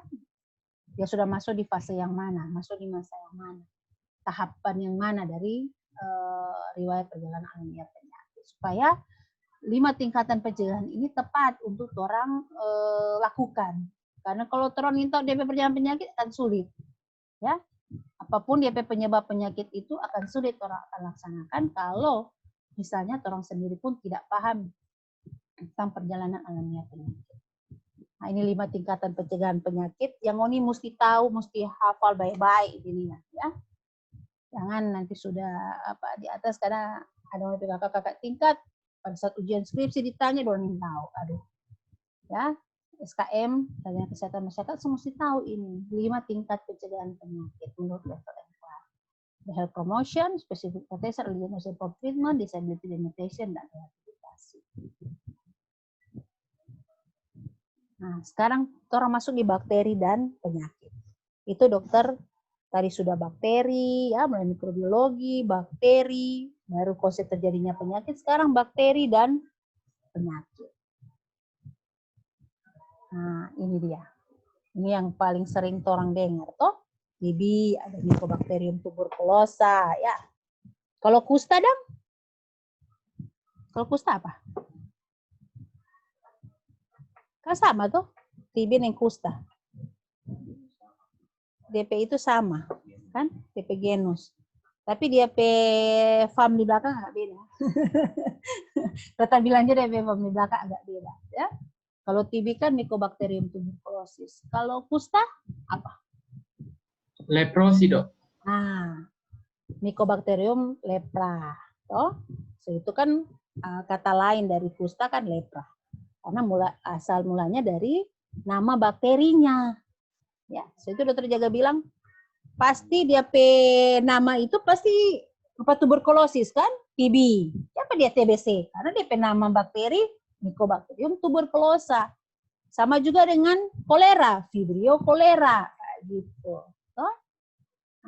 Dia sudah masuk di fase yang mana, masuk di masa yang mana, tahapan yang mana dari riwayat perjalanan alamiah penyakit, supaya 5 tingkatan pencegahan ini tepat untuk orang lakukan. Karena kalau orang minta DP perjalanan penyakit akan sulit, ya. Apapun DP penyebab penyakit itu akan sulit orang akan laksanakan kalau misalnya orang sendiri pun tidak paham tentang perjalanan alamiah penyakit. Nah, ini 5 tingkatan pencegahan penyakit yang Oni mesti tahu, mesti hafal baik-baik ini ya. Jangan nanti sudah di atas karena ada kakak-kakak tingkat pada saat ujian skripsi ditanya doang tahu. Aduh. Ya, SKM, Kajian Kesehatan Masyarakat semua mesti tahu ini 5 tingkat pencegahan penyakit menurut level M4. The health promotion, specific protection, elimination for treatment, disability limitation, dan rehabilitasi. Nah, sekarang orang masuk di bakteri dan penyakit. Itu dokter tadi sudah bakteri, ya, mulai mikrobiologi, bakteri, baru konsep terjadinya penyakit, sekarang bakteri dan penyakit. Nah, ini dia. Ini yang paling sering orang dengar, toh. TB, ada Mycobacterium tuberculosa, ya. Kalau kusta, dong? Kalau kusta apa? Kan sama, tuh. TB dan kusta. DP itu sama, kan? DP genus. Tapi dia fam di belakang agak beda. Kata bilangnya DP fam di belakang agak beda, ya. Kalau TB kan Mycobacterium tuberculosis. Kalau kusta apa? Leprosi, Dok. Nah, Mycobacterium lepra. Toh, so, itu kan kata lain dari kusta kan lepra. Karena asal mulanya dari nama bakterinya. Ya, so itu dokter jaga bilang pasti dia nama itu pasti tuberkulosis kan, TB. Siapa dia TBC? Karena dia nama bakteri Mycobacterium tuberculosa. Sama juga dengan kolera, Vibrio kolera, gitu. Toh?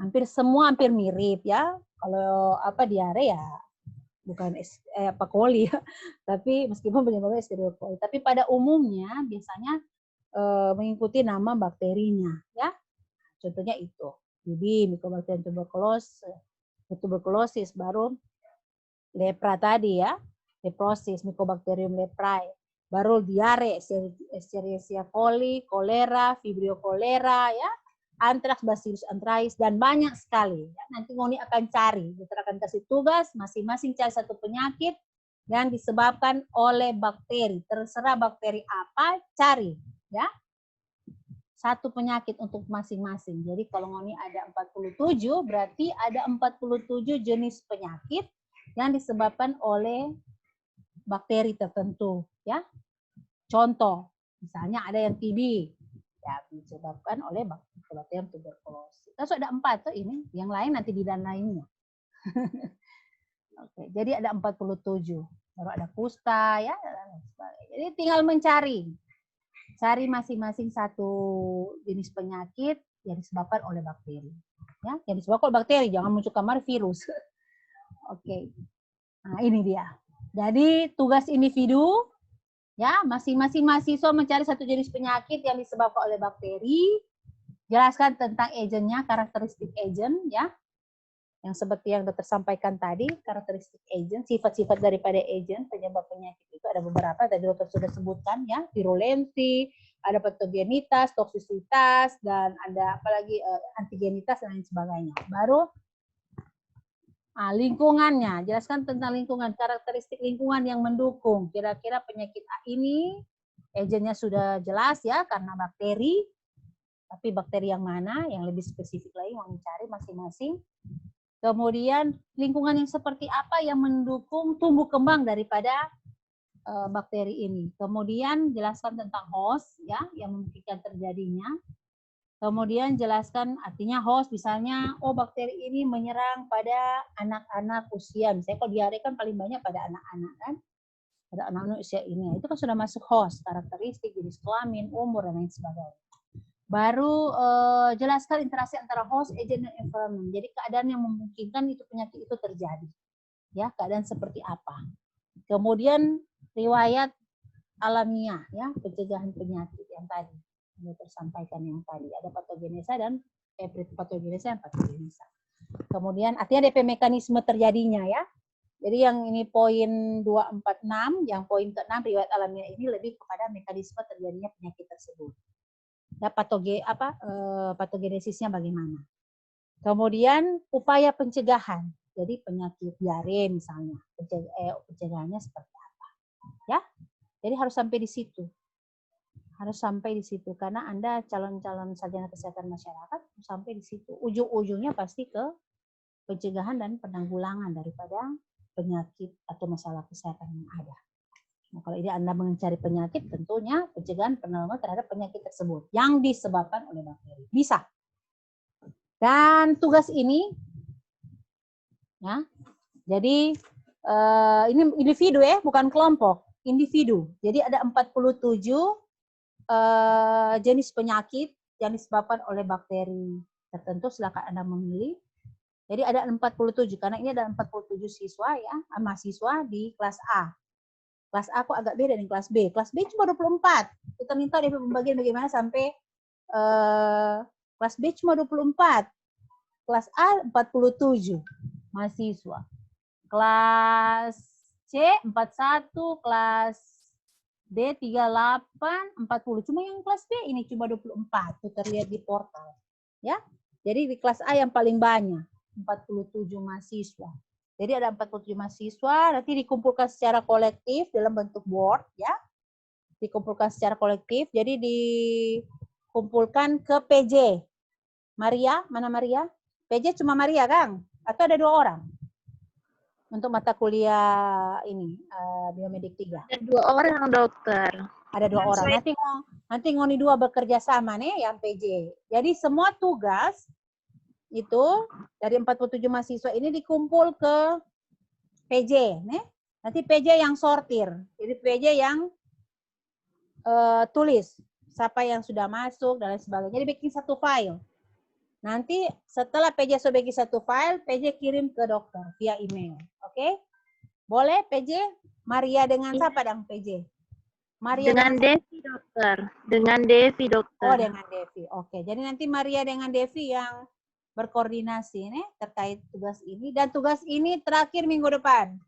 Hampir semua hampir mirip ya. Kalau diare ya bukan coli ya, tapi meskipun penyebabnya Escherichia coli. Tapi pada umumnya biasanya mengikuti nama bakterinya, ya. Contohnya itu, TB, Mycobacterium tuberculosis, baru lepra tadi ya, leprosis, Mycobacterium leprae, baru diare, Escherichia coli, kolera, Vibrio kolera, ya, antraks, Bacillus anthracis, dan banyak sekali. Ya. Nanti Ngoni akan cari, dokter akan kasih tugas, masing-masing cari satu penyakit yang disebabkan oleh bakteri. Terserah bakteri apa, cari. Ya, satu penyakit untuk masing-masing. Jadi kalau Ngoni ada 47, berarti ada 47 jenis penyakit yang disebabkan oleh bakteri tertentu. Ya, contoh, misalnya ada yang TB, ya disebabkan oleh Mycobacterium tuberculosis. Terus ada 4 tuh ini, yang lain nanti di dan lainnya. Oke, jadi ada 47. Baru ada kusta, ya. Jadi tinggal mencari. Cari masing-masing satu jenis penyakit yang disebabkan oleh bakteri. Ya, yang disebabkan oleh bakteri, jangan muncul kamar virus. Oke. Nah, ini dia. Jadi tugas individu, ya, masing-masing mahasiswa mencari satu jenis penyakit yang disebabkan oleh bakteri. Jelaskan tentang agentnya, karakteristik agent, ya. Yang seperti yang dokter sampaikan tadi, karakteristik agent, sifat-sifat daripada agent penyebab penyakit itu ada beberapa, tadi dokter sudah sebutkan ya, virulensi, ada patogenitas, toksisitas, dan ada apalagi antigenitas dan lain sebagainya. Baru lingkungannya, jelaskan tentang lingkungan, karakteristik lingkungan yang mendukung. Kira-kira penyakit A ini agentnya sudah jelas ya, karena bakteri, tapi bakteri yang mana, yang lebih spesifik lagi mau mencari masing-masing. Kemudian lingkungan yang seperti apa yang mendukung tumbuh kembang daripada bakteri ini. Kemudian jelaskan tentang host ya yang memungkinkan terjadinya. Kemudian jelaskan artinya host, misalnya bakteri ini menyerang pada anak-anak usia. Misalnya kalau diare kan paling banyak pada anak-anak kan. Pada anak-anak usia ini. Itu kan sudah masuk host, karakteristik, jenis kelamin, umur dan lain sebagainya. Baru jelaskan interaksi antara host, agent, dan environment. Jadi keadaan yang memungkinkan itu penyakit itu terjadi. Ya, keadaan seperti apa. Kemudian riwayat alamiah, ya, pencegahan penyakit yang tadi. Dokter sampaikan yang tadi. Ada patogenesa dan patogenesa dan patogenesa. Kemudian artinya DP mekanisme terjadinya ya. Jadi yang ini poin 246, yang poin ke-6 riwayat alamiah ini lebih kepada mekanisme terjadinya penyakit tersebut. Ya, patogenesisnya bagaimana. Kemudian upaya pencegahan. Jadi penyakit diare misalnya, pencegahannya seperti apa. Ya. Jadi harus sampai di situ. Harus sampai di situ karena Anda calon-calon sarjana kesehatan masyarakat sampai di situ. Ujung-ujungnya pasti ke pencegahan dan penanggulangan daripada penyakit atau masalah kesehatan yang ada. Nah, kalau ini Anda mencari penyakit, tentunya pencegahan penanggulangan terhadap penyakit tersebut yang disebabkan oleh bakteri. Bisa. Dan tugas ini, ya, jadi ini individu ya, bukan kelompok, individu. Jadi ada 47 jenis penyakit yang disebabkan oleh bakteri tertentu. Silakan Anda memilih. Jadi ada 47, karena ini ada 47 siswa ya, mahasiswa di kelas A. Kelas A kok agak beda dengan kelas B. Kelas B cuma 24. Kita minta dia pembagian bagaimana sampai kelas B cuma 24. Kelas A 47 mahasiswa. Kelas C 41, kelas D 38, 40. Cuma yang kelas B ini cuma 24. Itu terlihat di portal. Ya. Jadi di kelas A yang paling banyak. 47 mahasiswa. Jadi ada 47 mahasiswa, nanti dikumpulkan secara kolektif dalam bentuk board, ya. Dikumpulkan secara kolektif, jadi dikumpulkan ke PJ. Maria, mana Maria? PJ cuma Maria, Kang? Atau ada 2 orang? Untuk mata kuliah ini, biomedik 3. Ada 2 orang, dokter. Ada 2 orang. Nanti ngoni 2 bekerja sama nih, yang PJ. Jadi semua tugas itu dari 47 mahasiswa ini dikumpul ke PJ, nih. Nanti PJ yang sortir, jadi PJ yang tulis siapa yang sudah masuk dan lain sebagainya. Jadi bikin satu file. Nanti setelah PJ sudah bikin satu file, PJ kirim ke dokter via email, oke? Boleh PJ? Maria dengan siapa dong PJ? Maria dengan Devi, dokter. Dengan Devi, dokter. Oh, dengan Devi. Oke, jadi nanti Maria dengan Devi yang berkoordinasi nih terkait tugas ini, dan tugas ini terakhir minggu depan.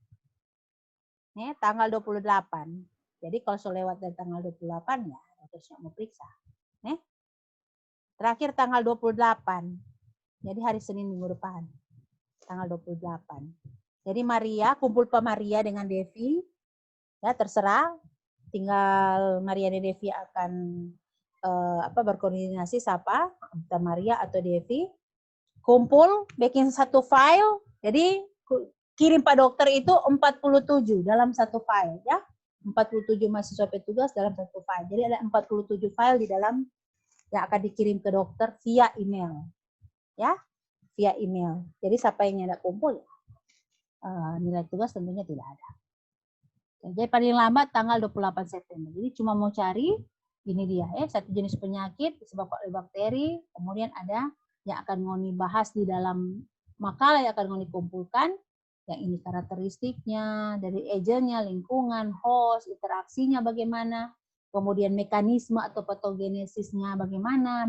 Nih, tanggal 28. Jadi kalau sudah lewat dari tanggal 28 ya harus mau periksa. Nih. Terakhir tanggal 28. Jadi hari Senin minggu depan. Tanggal 28. Jadi Maria, kumpul Pak Maria dengan Devi. Ya, terserah. Tinggal Maria dan Devi akan berkoordinasi siapa, entah Maria atau Devi. Kumpul, bikin satu file, jadi kirim Pak Dokter itu 47 dalam satu file, ya. 47 mahasiswa petugas dalam satu file. Jadi ada 47 file di dalam yang akan dikirim ke dokter via email, ya, via email. Jadi siapa yang tidak kumpul, nilai tugas tentunya tidak ada. Jadi paling lambat tanggal 28 September. Jadi cuma mau cari, ini dia, satu jenis penyakit disebabkan oleh bakteri, kemudian ada yang akan ngoni bahas di dalam makalah yang akan ngoni kumpulkan, yang ini karakteristiknya, dari agentnya, lingkungan, host, interaksinya bagaimana, kemudian mekanisme atau patogenesisnya bagaimana,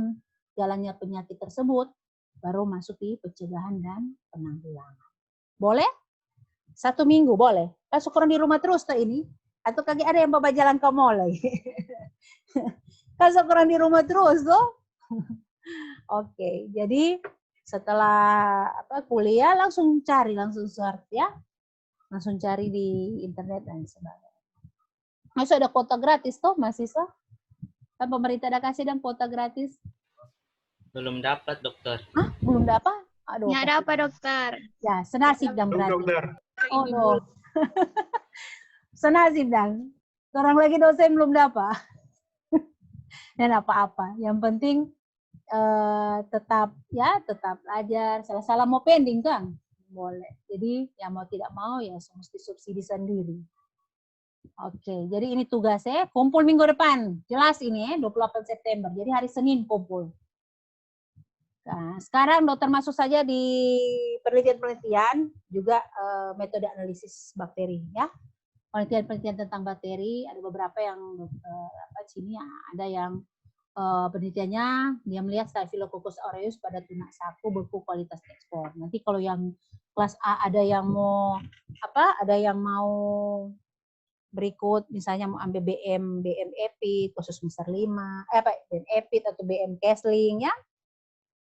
jalannya penyakit tersebut, baru masuk di pencegahan dan penanggulangan. Boleh? 1 minggu boleh? Kan syukuran di rumah terus tuh ini, atau kaki ada yang bawa jalan ke mall lagi. Kan syukuran di rumah terus tuh. Oke, jadi setelah kuliah langsung cari, langsung search ya. Langsung cari di internet dan sebagainya. Masih ada kuota gratis tuh mahasiswa? Kan pemerintah ada kasih dan kuota gratis. Belum dapat, dokter. Hah? Belum dapat? Aduh. Nggak ada apa, dokter? Ya, senasib dan gratis. Dokter. Oh, no. Senasib dan. Orang lagi dosen belum dapat. Dan apa-apa. Yang penting tetap belajar. Salah-salah mau pending kan? Boleh. Jadi yang mau tidak mau ya mesti subsidi sendiri. Oke, jadi ini tugasnya kumpul minggu depan. Jelas ini 28 September. Jadi hari Senin kumpul. Nah, sekarang dokter masuk saja di penelitian-penelitian juga metode analisis bakteri ya. Penelitian-penelitian tentang bakteri ada beberapa yang sini ada yang penelitiannya dia melihat Staphylococcus aureus pada tuna saku beku kualitas ekspor. Nanti kalau yang kelas A ada yang mau berikut, misalnya mau ambil BM EPIT khusus semester 5, BM EPIT atau BM Kesling ya.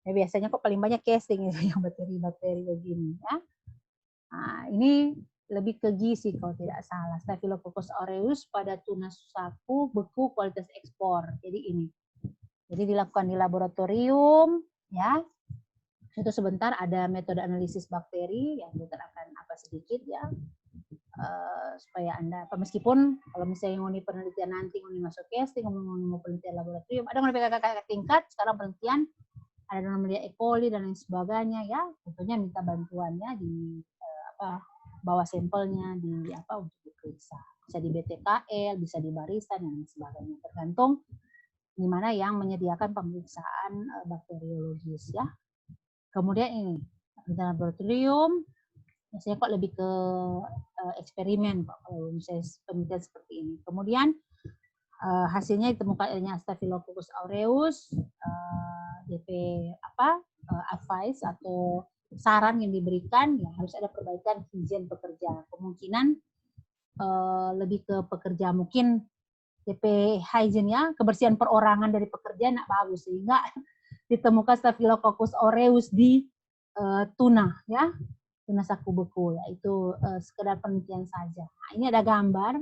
Ya biasanya kok paling banyak casing itu yang bakteri-bakteri begini ya. Nah, ini lebih ke gizi kalau tidak salah. Staphylococcus aureus pada tuna saku beku kualitas ekspor. Jadi ini. Jadi dilakukan di laboratorium ya. Itu sebentar ada metode analisis bakteri yang dokter akan sedikit ya. Supaya Anda meskipun kalau misalnya ngoni penelitian nanti ngoni masuk casting, ngoni mau penelitian laboratorium, ada ngoni kakak tingkat sekarang penelitian ada namanya E. coli dan lain sebagainya ya, tentunya minta bantuannya di bawa sampelnya di untuk diperiksa. Bisa di BTKL, bisa di barisan dan lain sebagainya, tergantung di mana yang menyediakan pemeriksaan bakteriologis ya. Kemudian ini penelitian laboratorium biasanya kok lebih ke eksperimen Pak kalau misalnya penelitian seperti ini. Kemudian hasilnya ditemukan adanya Staphylococcus aureus, DP advice atau saran yang diberikan ya harus ada perbaikan higien pekerja. Kemungkinan lebih ke pekerja mungkin DP hygiene ya, kebersihan perorangan dari pekerja nak bagus sehingga ditemukan Staphylococcus aureus di tuna ya, tuna saku beku ya, itu sekedar penelitian saja. Nah, ini ada gambar.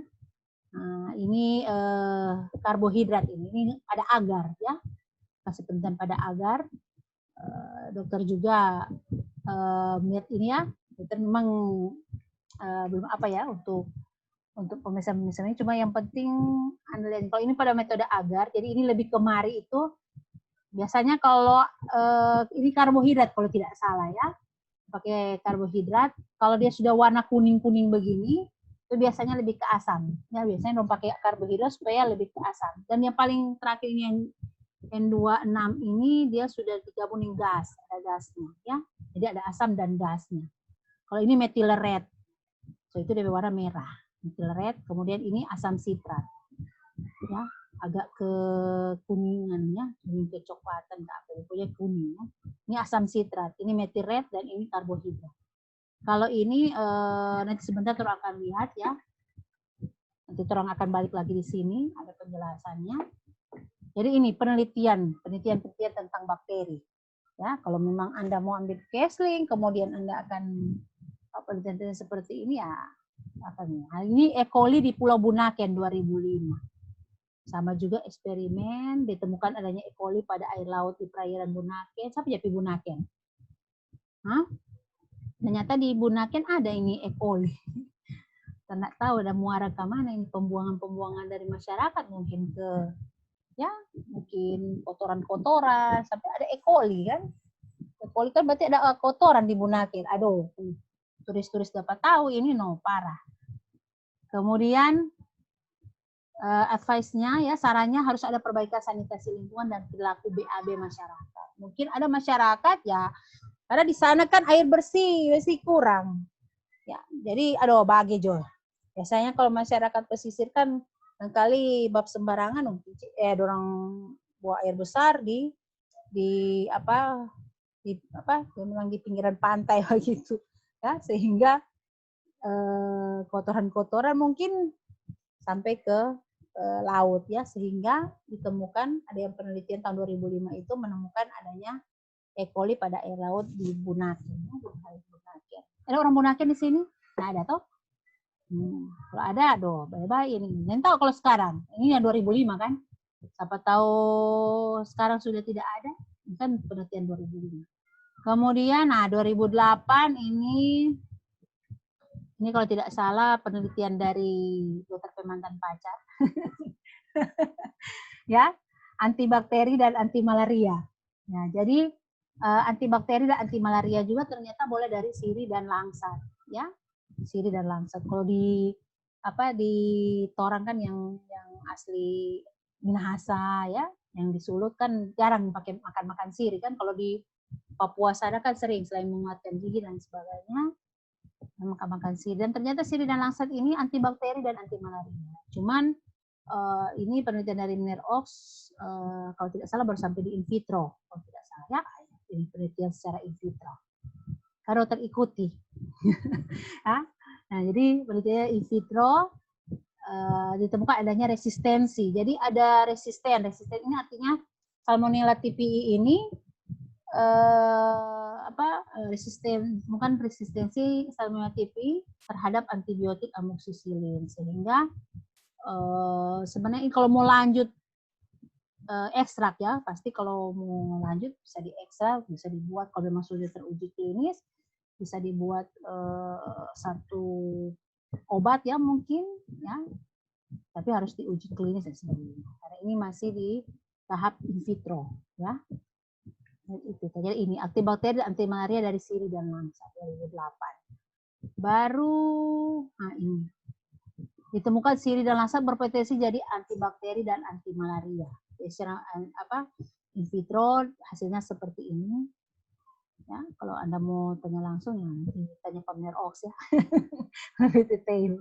Nah, ini karbohidrat ini ada agar ya, kasih penelitian pada agar. Dokter juga melihat ini ya, dokter memang belum untuk pemeriksaan ini, cuma yang penting Anda lihat kalau ini pada metode agar, jadi ini lebih kemari itu biasanya kalau ini karbohidrat kalau tidak salah ya, pakai karbohidrat, kalau dia sudah warna kuning-kuning begini, itu biasanya lebih ke asam. Ya biasanya dong pakai karbohidrat supaya lebih ke asam. Dan yang paling terakhir ini yang N26 ini dia sudah digabung dengan gas, ada gasnya ya. Jadi ada asam dan gasnya. Kalau ini methyl red, so itu dari warna merah. Methyl red, kemudian ini asam sitrat. Ya, agak ke kuningan ya, kuning kecoklatan pokoknya kuning ya. Ini asam sitrat, ini methyl red dan ini karbohidrat. Kalau ini nanti sebentar orang akan lihat ya. Nanti orang akan balik lagi di sini ada penjelasannya. Jadi ini penelitian tentang bakteri. Ya, kalau memang Anda mau ambil Kesling, kemudian Anda akan penelitian seperti ini ya. Nah, ini E. coli di Pulau Bunaken 2005. Sama juga eksperimen ditemukan adanya E. coli pada air laut di perairan Bunaken. Siapa jadi Bunaken? Hah? Ternyata di Bunaken ada ini E. coli. Tidak tahu ada muara ke mana ini, pembuangan dari masyarakat mungkin ke ya mungkin kotoran-kotoran sampai ada E. coli kan. E. coli kan berarti ada kotoran di Bunaken. Aduh, turis-turis dapat tahu ini parah. Kemudian advice-nya ya, sarannya harus ada perbaikan sanitasi lingkungan dan perilaku BAB masyarakat. Mungkin ada masyarakat ya, karena di sana kan air bersih kurang. Ya, jadi bagi Jo. Biasanya kalau masyarakat pesisir kan kali bab sembarangan dorang buang air besar di pinggiran pantai begitu. Ya, sehingga kotoran-kotoran mungkin sampai ke laut ya, sehingga ditemukan ada yang penelitian tahun 2005 itu menemukan adanya E. coli pada air laut di Bunaken. Ada orang Bunaken di sini? Nah, ada toh? Kalau ada, bye-bye ini. Nanti tahu kalau sekarang. Ini yang 2005 kan? Siapa tahu sekarang sudah tidak ada? Ini kan penelitian 2005. Kemudian, 2008 ini kalau tidak salah penelitian dari Dr. Pemantan Pacar. Ya, antibakteri dan anti malaria. Ya, jadi antibakteri dan anti malaria juga ternyata boleh dari sirih dan langsat, ya. Sirih dan langsat. Kalau di torang kan yang asli Minahasa ya, yang disulut kan jarang pakai makan sirih kan. Kalau di Papua sana kan sering selain menguatkan gigi dan sebagainya makan sirih, dan ternyata sirih dan langsat ini antibakteri dan anti malaria. Cuman ini penelitian dari Minerox, kalau tidak salah baru sampai di in vitro, kalau tidak salah ya, ini penelitian secara in vitro. Kalau terikuti. Nah, jadi penelitian in vitro ditemukan adanya resistensi. Jadi ada resisten ini artinya Salmonella typhi ini bukan resistensi Salmonella typhi terhadap antibiotik amoxicillin, sehingga sebenarnya kalau mau lanjut ekstrak ya, pasti kalau mau lanjut bisa diekstrak, bisa dibuat kalau memang sudah teruji klinis, bisa dibuat satu obat ya mungkin ya, tapi harus diuji klinis dan sebagainya. Karena ini masih di tahap in vitro ya. Itu jadi ini antibakteri dan antimalaria dari siri dan langsa 2008. Baru ini ditemukan siri dan langsa berpotensi jadi antibakteri dan antimalaria. Jadi in vitro hasilnya seperti ini. Ya, kalau Anda mau tanya langsung ya nanti tanya Pak Minerox ya. Lebih detail.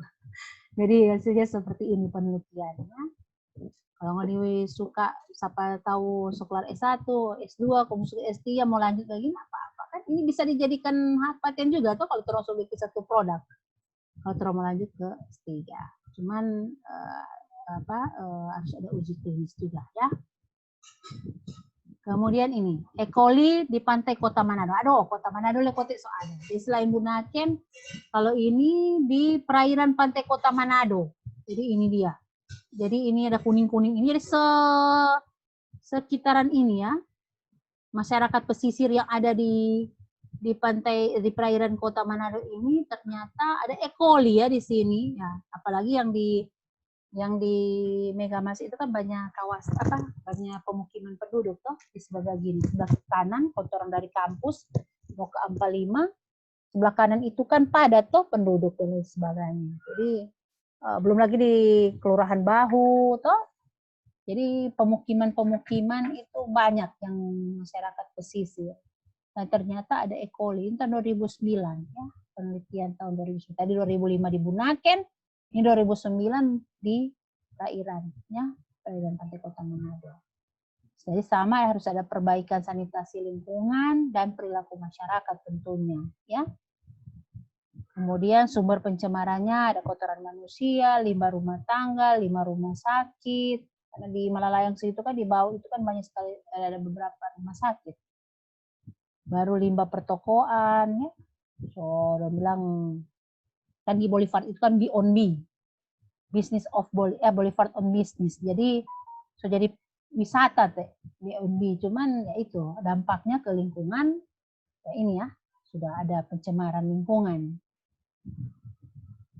Jadi hasilnya seperti ini penelitiannya. Kalau nggak suka, siapa tahu sekelar S1, S2, kemudian S3 mau lanjut lagi apa-apa kan ini bisa dijadikan hak paten juga tuh kalau terus bikin satu produk. Kalau terus mau lanjut ke S3. Cuman harus ada uji klinis juga ya. Kemudian ini, E. coli di pantai Kota Manado. Aduh, Kota Manado lekotik soalnya. Di selain Bunaken, kalau ini di perairan pantai Kota Manado. Jadi ini dia. Jadi ini ada kuning-kuning. Ini dari sekitaran ini ya. Masyarakat pesisir yang ada di pantai, di perairan Kota Manado ini ternyata ada E. coli ya di sini. Ya, apalagi yang di Megamas itu kan banyak banyak pemukiman penduduk toh di sebelah gini, sebelah kanan kotoran dari kampus mau ke Ampel 5, sebelah kanan itu kan padat toh penduduk dan sebagainya. Jadi belum lagi di Kelurahan Bahu toh. Jadi pemukiman itu banyak yang masyarakat pesisir. Nah, ternyata ada E. coli tahun 2009 ya, penelitian tahun 2009. Tadi 2005 di Bunaken. Ini 2009 di perairan, ya, perairan pantai Kota Manado. Jadi sama harus ada perbaikan sanitasi lingkungan dan perilaku masyarakat tentunya, ya. Kemudian sumber pencemarannya ada kotoran manusia, limbah rumah tangga, limbah rumah sakit. Karena di Malalayang situ kan di bawah itu kan banyak sekali ada beberapa rumah sakit. Baru limbah pertokoan, ya. So, udah bilang kan di Boulevard itu kan B-on-B, business of Boulevard on business. Jadi jadi wisata teh B-on-B, cuman ya itu dampaknya ke lingkungan ya ini ya sudah ada pencemaran lingkungan.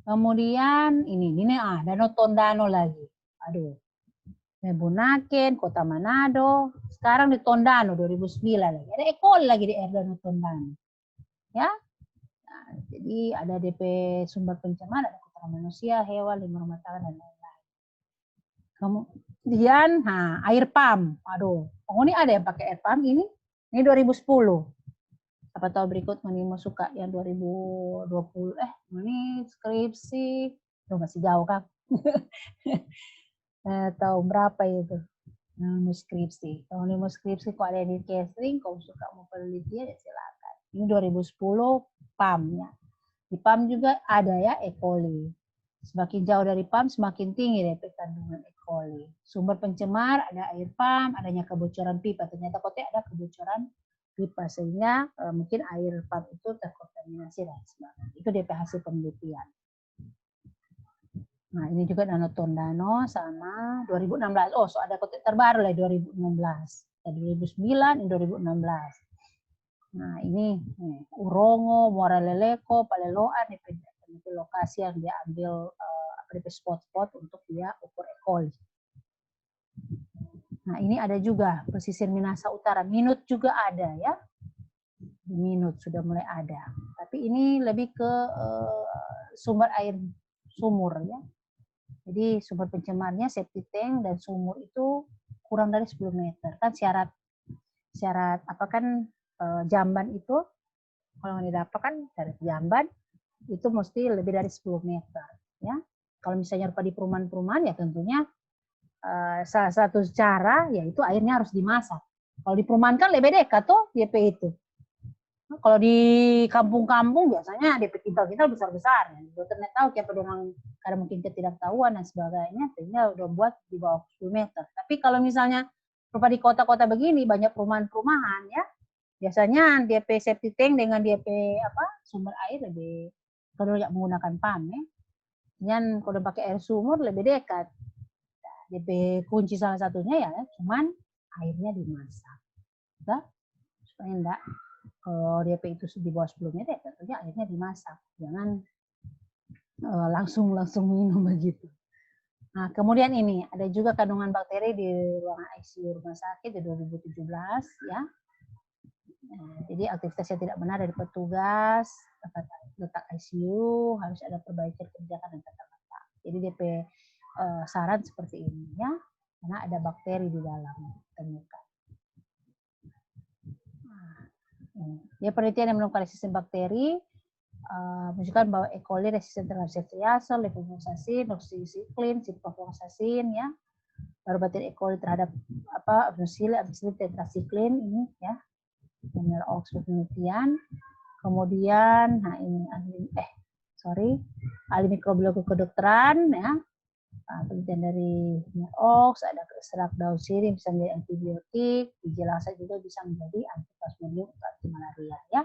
Kemudian ini Danau Tondano lagi. Aduh. Bunaken, Kota Manado, sekarang di Tondano 2009 lagi. Ada E. coli lagi di air Danau Tondano. Ya. Jadi ada DP sumber pencemaran, ada kotoran manusia, hewan, limbah rumah tangga dan lain-lain. Kemudian, air pump. Aduh, ini ada yang pakai air pump ini 2010. Apa tahu berikut mau suka yang 2020? Ini skripsi, masih jauh kan? Tahu berapa itu? Mau skripsi. Kalau mau skripsi kok ada di casting, kalau suka mau penelitian ya silakan. Ini 2010 PAM ya. Di PAM juga ada ya E. coli. Semakin jauh dari PAM semakin tinggi DP kandungan E. coli. Sumber pencemar ada air PAM, adanya kebocoran pipa. Ternyata kota ada kebocoran pipa sehingga mungkin air PAM itu terkontaminasi dan sebagainya. Itu DP hasil penelitian. Nah, ini juga Danau Tondano sama 2016. Oh, so ada kota terbaru lah 2016. Dari 2009 ini 2016. Nah, ini Urongo, Muara Leleko, Paleloan, itu lokasi yang dia ambil spot-spot untuk dia ukur E. coli. Nah, ini ada juga pesisir Minahasa Utara. Minut juga ada ya. Minut sudah mulai ada. Tapi ini lebih ke sumber air sumur ya. Jadi sumber pencemarnya septic tank dan sumur itu kurang dari 10 meter. Kan syarat apa kan jamban itu kalau didapat kan dari jamban itu mesti lebih dari 10 meter ya. Kalau misalnya rupa di perumahan-perumahan ya tentunya salah satu cara yaitu airnya harus dimasak. Kalau di perumahan kan lebih dekat tuh DP itu. Kalau di kampung-kampung biasanya DP kintal-kintal besar-besar. Dokter nggak tahu siapa orang karena mungkin ketidaktahuan dan sebagainya, sehingga udah buat di bawah 10 meter. Tapi kalau misalnya di kota-kota begini banyak perumahan-perumahan ya, biasanya DP septic tank dengan DP sumber air lebih kalau yang menggunakan pump ya. Dan kalau pakai air sumur lebih dekat. DP kunci salah satunya ya, cuman airnya dimasak. Nah, supaya enggak kalau DP itu di bawah 10 meter, tentunya airnya dimasak. Jangan langsung minum begitu. Nah, kemudian ini ada juga kandungan bakteri di ruangan ICU rumah sakit di 2017 ya. Nah, jadi aktivitas yang tidak benar dari petugas letak ICU harus ada perbaikan kebijakan dan tata kota. Jadi DP saran seperti ini ya, karena ada bakteri di dalam temukan. Dia penelitian yang menemukan resisten bakteri menunjukkan bahwa E. coli resisten terhadap ceftriaxone, levofloxacin, doxycycline, ciprofloxacin ya. Baru bakteri E. coli terhadap amoxicillin tetracycline ini ya. Benar Oxford penelitian. Kemudian ahli mikrobiologi kedokteran ya. Penelitian dari Ox, ada ekstrak daun sirih bisa menjadi antibiotik, biji lasa juga bisa menjadi antiplasmodium atau anti malaria ya.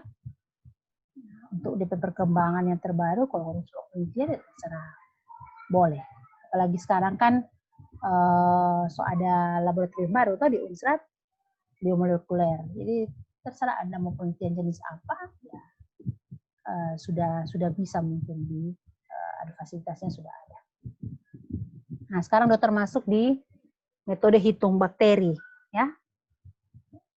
Untuk DP perkembangan yang terbaru kalau harus penelitian ya terserah boleh. Apalagi sekarang kan ada laboratorium baru tuh di Unsrat biomolekuler. Jadi terserah Anda mau penelitian jenis apa ya sudah bisa mungkin ada fasilitasnya sudah ada. Nah, sekarang dokter masuk di metode hitung bakteri, ya.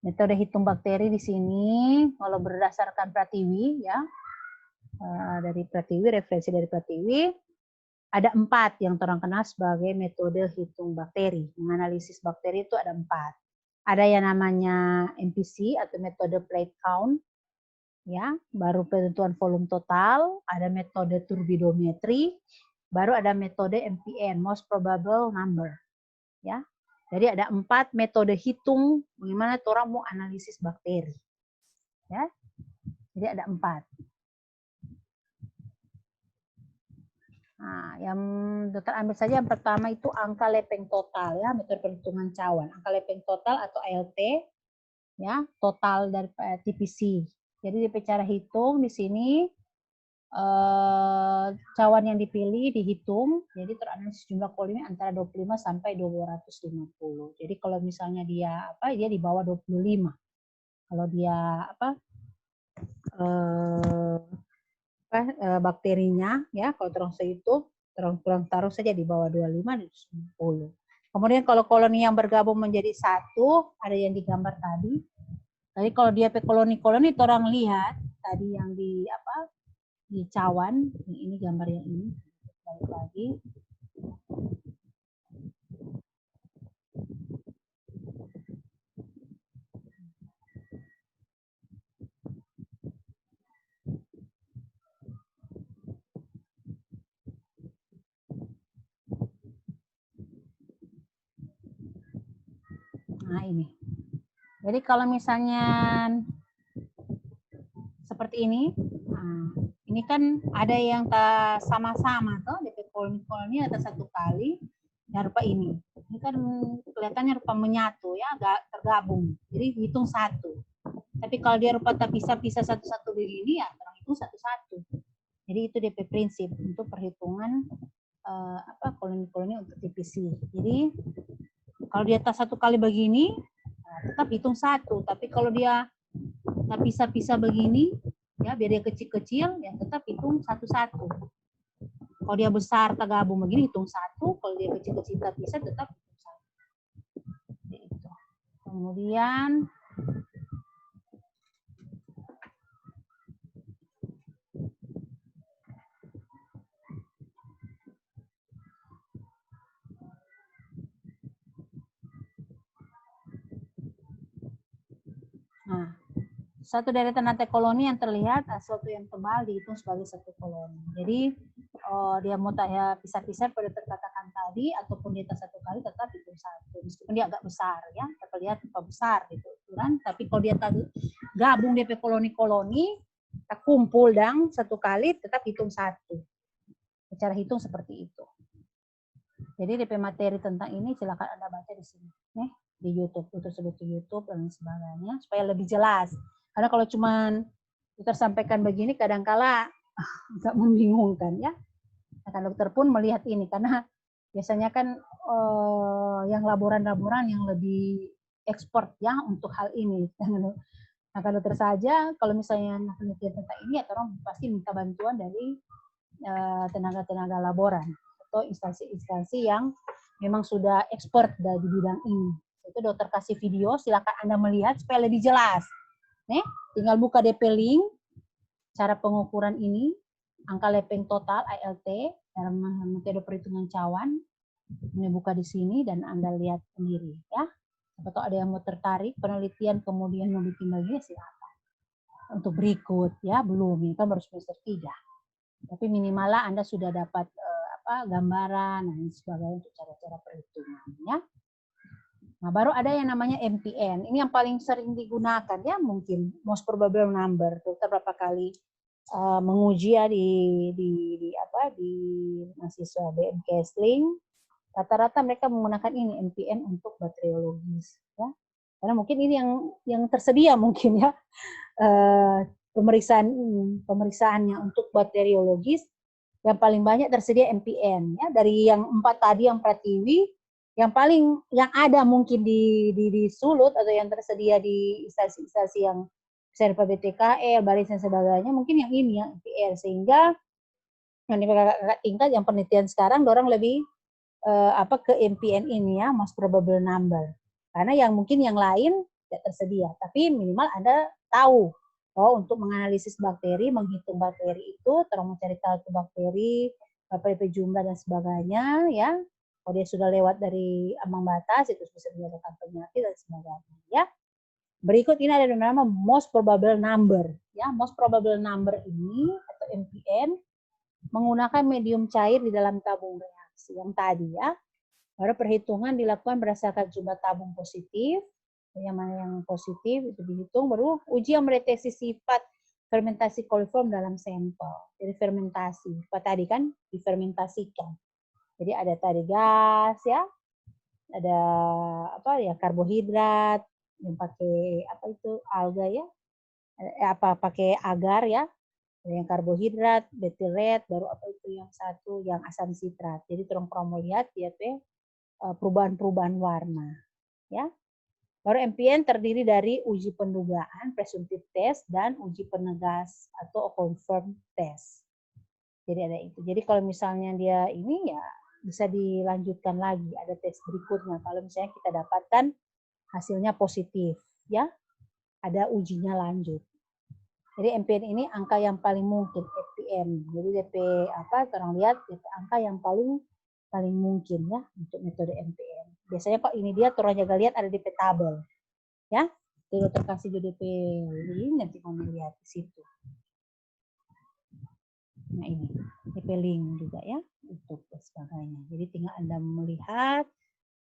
Metode hitung bakteri di sini, kalau berdasarkan Pratiwi, ya, dari Pratiwi, referensi dari Pratiwi, ada 4 yang orang kenal sebagai metode hitung bakteri. Menganalisis bakteri itu ada 4. Ada yang namanya MPC atau metode plate count, ya, baru penentuan volume total, ada metode turbidometri, baru ada metode MPN, most probable number. Ya. Jadi ada 4 metode hitung bagaimana orang mau analisis bakteri. Ya. Jadi ada 4. Nah, yang dokter ambil saja yang pertama itu angka lepeng total ya, metode perhitungan cawan. Angka lepeng total atau ALT ya, total dari TPC. Jadi di cara hitung di sini cawan yang dipilih dihitung, jadi teranalisis jumlah kolimnya antara 25 sampai 250. Jadi kalau misalnya dia dia di bawah 25. Kalau dia bakterinya ya, kalau terus itu terus taruh saja di bawah 25 dan 10. Kemudian kalau koloni yang bergabung menjadi 1, ada yang digambar tadi. Jadi kalau dia koloni-koloni orang lihat tadi yang di di cawan, ini gambar yang ini, balik lagi. Nah ini. Jadi kalau misalnya seperti ini, nah, ini kan ada yang tak sama-sama tuh DP koloni ada 1 kali dan rupa ini. Ini kan kelihatannya rupa menyatu ya, agak tergabung. Jadi hitung 1. Tapi kalau dia rupa tak pisah-pisah satu-satu begini ya, orang hitung satu-satu. Jadi itu DP prinsip untuk perhitungan koloni-koloni untuk TPC. Jadi kalau dia tak 1 kali begini, nah, tetap hitung 1. Tapi kalau dia tak pisah-pisah begini, ya biar dia kecil-kecil, ya tetap hitung satu-satu. Kalau dia besar tak gabung begini hitung 1, kalau dia kecil-kecil tak pisah tetap hitung 1. Itu. Kemudian nah, satu deretan rantai koloni yang terlihat suatu yang tebal dihitung sebagai 1 koloni. Jadi dia mau pisah-pisah pada terkatakan tadi tadi ataupun di atas 1 kali tetap hitung 1. Meskipun dia agak besar ya, terlihat besar gitu ukuran, tapi kalau dia gabung DP koloni-koloni, kita kumpul dan 1 kali tetap hitung 1. Cara hitung seperti itu. Jadi DP materi tentang ini silakan Anda baca di sini, nih di YouTube, tersebut di YouTube dan sebagainya supaya lebih jelas. Karena kalau cuman tersampaikan begini kadangkala agak membingungkan ya. Nah, dokter pun melihat ini karena biasanya kan yang laboran-laboran yang lebih ekspor ya untuk hal ini. Nah, kalau dokter saja kalau misalnya penelitian tentang ini, orang pasti minta bantuan dari tenaga-tenaga laboran atau instansi-instansi yang memang sudah expert dari bidang ini. Itu dokter kasih video, silakan Anda melihat supaya lebih jelas. Nih, tinggal buka DP link, cara pengukuran ini, angka lepeng total ALT dalam metode perhitungan cawan. Ini buka di sini dan Anda lihat sendiri ya. Atau ada yang mau tertarik penelitian kemudian mau bikin bagian silakan. Untuk berikut ya, belum, ini kan baru semester 3. Tapi minimal lah Anda sudah dapat gambaran dan sebagainya untuk cara-cara perhitungan ya. Nah, baru ada yang namanya MPN. Ini yang paling sering digunakan ya, mungkin most probable number. Dokter berapa kali menguji ya di mahasiswa BM Kesling. Rata-rata mereka menggunakan ini MPN untuk bakteriologis ya. Karena mungkin ini yang tersedia mungkin ya. Pemeriksaannya untuk bakteriologis yang paling banyak tersedia MPN ya, dari yang 4 tadi yang Pratiwi yang ada mungkin di Sulut atau yang tersedia di instansi-instansi yang misalnya BTKL, Baris dan sebagainya, mungkin yang ini yang MPN, sehingga yang di kakak tingkat yang penelitian sekarang dorong lebih ke MPN ini ya, most probable number, karena yang mungkin yang lain tidak tersedia, tapi minimal Anda tahu untuk menganalisis bakteri, menghitung bakteri itu, terus mencari tahu bakteri, berapa jumlah dan sebagainya, ya. Kalau dia sudah lewat dari ambang batas, itu bisa menyebabkan penyakit dan sebagainya, ya. Berikut ini ada yang namanya most probable number, ya. Most probable number ini atau MPN menggunakan medium cair di dalam tabung reaksi yang tadi, ya. Baru perhitungan dilakukan berdasarkan jumlah tabung positif. Yang mana yang positif itu dihitung, baru uji yang mendeteksi sifat fermentasi koliform dalam sampel. Jadi fermentasi, apa tadi kan difermentasikan. Jadi ada tadi gas ya, ada karbohidrat yang pakai alga ya, pakai agar ya. Ada yang karbohidrat, betiret, baru yang satu yang asam sitrat. Jadi tolong melihat ya perubahan-perubahan warna ya. Baru MPN terdiri dari uji pendugaan, presumptive test, dan uji penegas atau confirm test. Jadi ada itu. Jadi kalau misalnya dia ini ya bisa dilanjutkan lagi, ada tes berikutnya. Kalau misalnya kita dapatkan hasilnya positif, ya ada ujinya lanjut. Jadi MPN ini angka yang paling mungkin, FPM. Jadi DP orang lihat DP angka yang paling mungkin ya untuk metode MPN. Biasanya kok ini dia orang jaga lihat ada DP tabel. Ya. Jadi dokter kasih DP ini nanti mau lihat di situ. Nah ini DP link juga ya untuk sebagainya. Jadi tinggal Anda melihat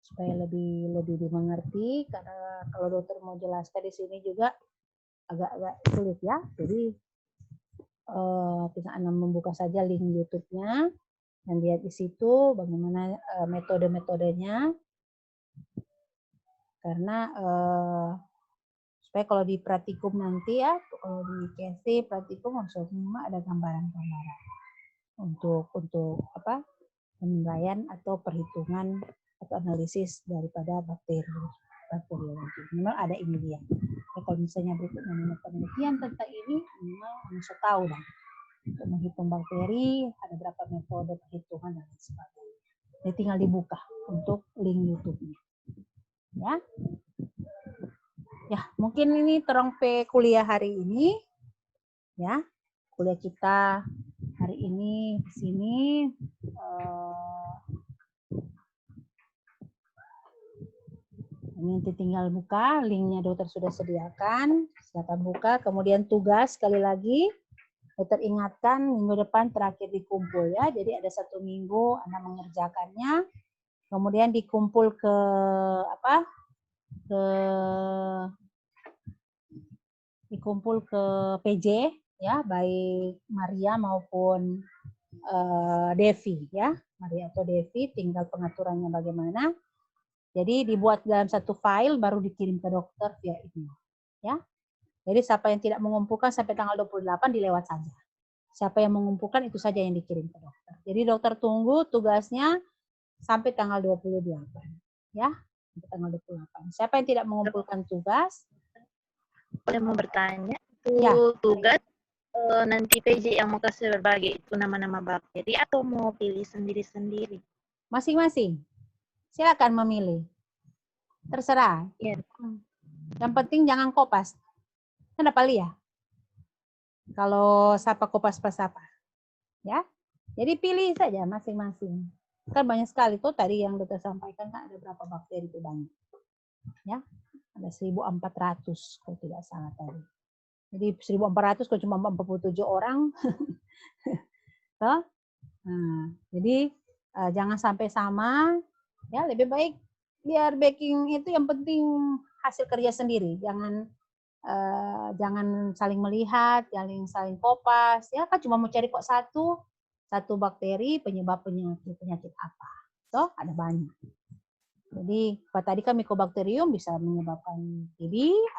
supaya lebih dimengerti, karena kalau dokter mau jelaskan di sini juga agak sulit ya. Jadi tinggal Anda membuka saja link YouTube-nya dan lihat di situ bagaimana metode-metodenya. Karena supaya kalau di praktikum nanti ya, kalau di KSC praktikum maksudnya ada gambaran-gambaran untuk penilaian atau perhitungan atau analisis daripada bakteriologi. Memang ada ini dia. Ya, kalau misalnya berikutnya penelitian tentang ini, memang harus tahu dah. Untuk menghitung bakteri ada berapa metode perhitungan dan sebagainya. Jadi tinggal dibuka untuk link YouTube-nya. Ya. Ya, mungkin ini terang kuliah hari ini. Ya. Kuliah kita hari ini di sini ini tinggal buka, linknya dokter sudah sediakan, silakan buka. Kemudian tugas sekali lagi, dokter ingatkan minggu depan terakhir dikumpul ya. Jadi ada 1 minggu Anda mengerjakannya. kemudian dikumpul ke apa? Dikumpul ke PJ ya, baik Maria maupun Devi ya, Maria atau Devi, tinggal pengaturannya bagaimana. Jadi dibuat dalam satu file baru dikirim ke dokter via email ya. Jadi siapa yang tidak mengumpulkan sampai tanggal 28 dilewat saja. Siapa yang mengumpulkan itu saja yang dikirim ke dokter. Jadi dokter tunggu tugasnya sampai tanggal 28 ya, sampai tanggal 28. Siapa yang tidak mengumpulkan tugas? Boleh mau bertanya, Ya. tugas nanti PJ yang mau kasih berbagi itu nama-nama bakteri atau mau pilih sendiri-sendiri? Masing-masing. Silakan memilih. Terserah. Iya. Yang penting jangan kopas. Kenapa ya? Kalau sapa kopas pas sapa. Ya. Jadi pilih saja masing-masing. Kan banyak sekali tuh tadi yang dokter sampaikan kan ada berapa bakteri itu banyak. Ya. Ada 1.400 kalau tidak salah tadi. Jadi 1.400 kalau cuma 47 orang. Nah, jadi jangan sampai sama. Ya, lebih baik biar baking itu yang penting hasil kerja sendiri. Jangan saling melihat, jangan saling kopas. Ya kan cuma mau cari kok satu bakteri penyebab penyakit apa. Toh ada banyak. Jadi tadi kan Mycobacterium bisa menyebabkan TB,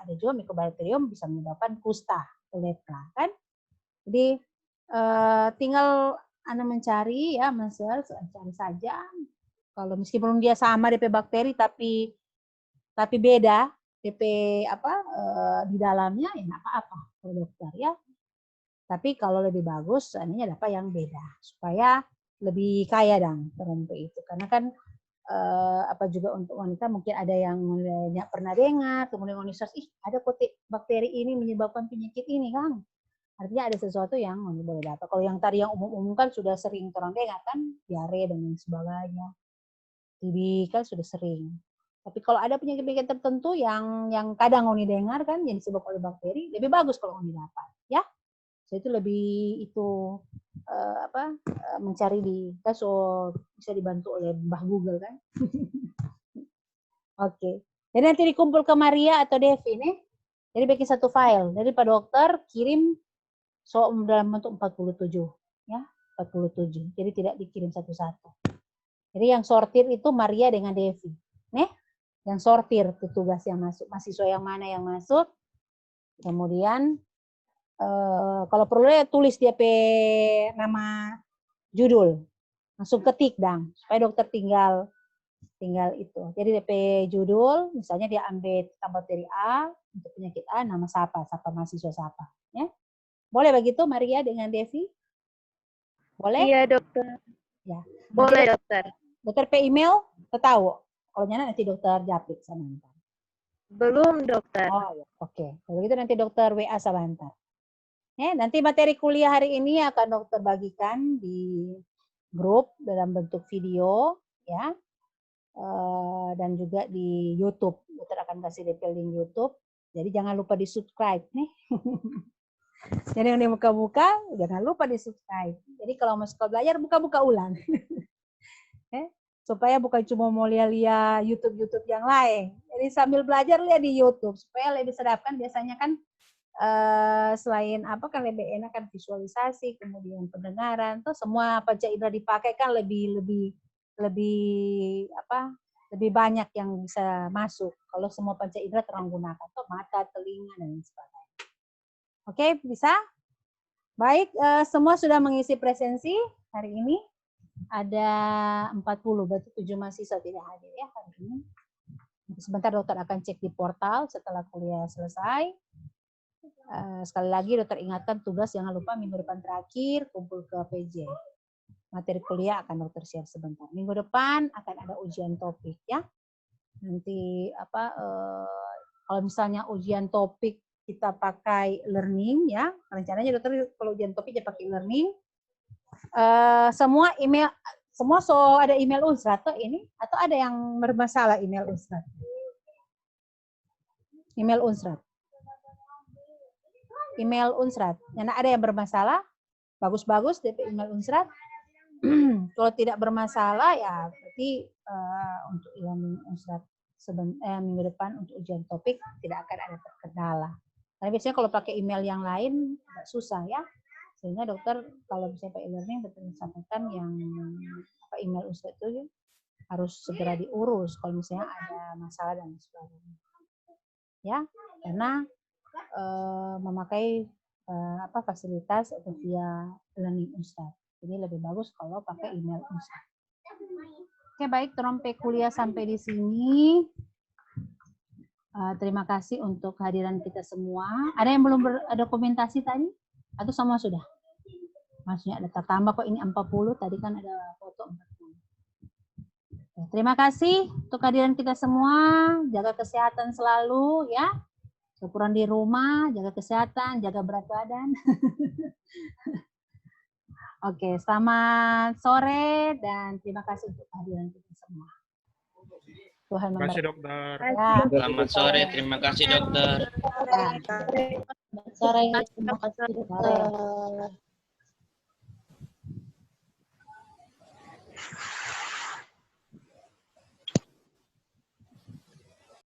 ada juga Mycobacterium bisa menyebabkan kusta, lepra kan. Jadi tinggal Anda mencari ya, cari saja. Kalau meskipun dia sama DP bakteri tapi beda DP di dalamnya ya nggak apa-apa kalau dokter ya. Tapi kalau lebih bagus seandainya dapat yang beda supaya lebih kaya dong terumpi itu. Karena kan juga untuk wanita mungkin ada yang nggak pernah dengar, kemudian wanita ada bakteri ini menyebabkan penyakit ini kan. Artinya ada sesuatu yang boleh dapat. Kalau yang tadi yang umum-umum kan sudah sering orang dengar kan, diare dan lain sebagainya. TB kan sudah sering. Tapi kalau ada penyakit-penyakit tertentu yang kadang Oni dengar kan yang disebabkan oleh bakteri, lebih bagus kalau Oni dapat, ya. So itu lebih mencari bisa dibantu oleh Mbah Google kan. Oke. Jadi nanti dikumpul ke Maria atau Devi nih. Jadi bikin satu file. Jadi Pak Dokter kirim dalam bentuk 47 ya, 47. Jadi tidak dikirim satu-satu. Jadi yang sortir itu Maria dengan Devi. Nih, yang sortir itu tugas yang masuk, mahasiswa yang mana yang masuk. Kemudian kalau perlu ya tulis DP nama judul. Langsung ketik dang, supaya dokter tinggal itu. Jadi DP judul, misalnya dia ambil bakteri A untuk penyakit A, nama siapa mahasiswa siapa, ya. Boleh begitu Maria dengan Devi? Boleh? Iya, dokter. Ya. Boleh, dokter. Dokter pe email, tahu. Kalau nyana nanti dokter japrik sama ntar. Belum, dokter. Oh, ya. Oke. Kalau gitu nanti dokter WA sama ntar. Nanti materi kuliah hari ini akan dokter bagikan di grup dalam bentuk video, ya. Dan juga di YouTube. Dokter akan kasih detail link YouTube. Jadi jangan lupa di-subscribe nih. Jadi yang buka-buka, jangan lupa di-subscribe. Jadi kalau mau suka belajar, buka-buka ulang. Supaya bukan cuma mau lihat YouTube yang lain. Jadi sambil belajar lihat di YouTube supaya lebih sedap kan. Biasanya kan selain kan lebih enak kan visualisasi, kemudian pendengaran, tuh semua panca indera dipakai kan lebih banyak yang bisa masuk kalau semua panca indera terang gunakan, tuh mata, telinga dan sebagainya. Oke, bisa? Baik, semua sudah mengisi presensi hari ini. Ada 40, berarti 7 mahasiswa tidak hadir ya hari ini. Sebentar dokter akan cek di portal setelah kuliah selesai. Sekali lagi dokter ingatkan tugas jangan lupa minggu depan terakhir kumpul ke PJ. Materi kuliah akan dokter share sebentar. Minggu depan akan ada ujian topik ya. Nanti kalau misalnya ujian topik kita pakai learning ya, rencananya dokter kalau ujian topik dia pakai learning. Semua ada email Unsrat atau ada yang bermasalah email Unsrat? Email Unsrat. Email Unsrat. Yang ada yang bermasalah? Bagus-bagus DP email Unsrat. Kalau tidak bermasalah ya berarti untuk e-learning Ustaz minggu depan untuk ujian topik tidak akan ada terkendala. Karena biasanya kalau pakai email yang lain agak susah ya. Sehingga dokter kalau misalnya pakai e-learning dokter sampaikan yang email Ustaz itu harus segera diurus kalau misalnya ada masalah dan sebagainya. Ya, karena memakai fasilitas atau via learning Ustaz. Jadi lebih bagus kalau pakai email Ustaz. Oke, baik, trompe kuliah sampai di sini. Terima kasih untuk kehadiran kita semua. Ada yang belum dokumentasi tadi? Atau semua sudah? Maksudnya ada tambah kok ini 40, tadi kan ada foto 40. Oke, terima kasih untuk kehadiran kita semua. Jaga kesehatan selalu ya. Syukuran di rumah, jaga kesehatan, jaga berat badan. Oke, selamat sore dan terima kasih untuk kehadiran kita semua. Tuhan Terima kasih, memberkati. dokter. Ya. Selamat sore, terima kasih dokter. Ya. Sore, terima kasih dokter.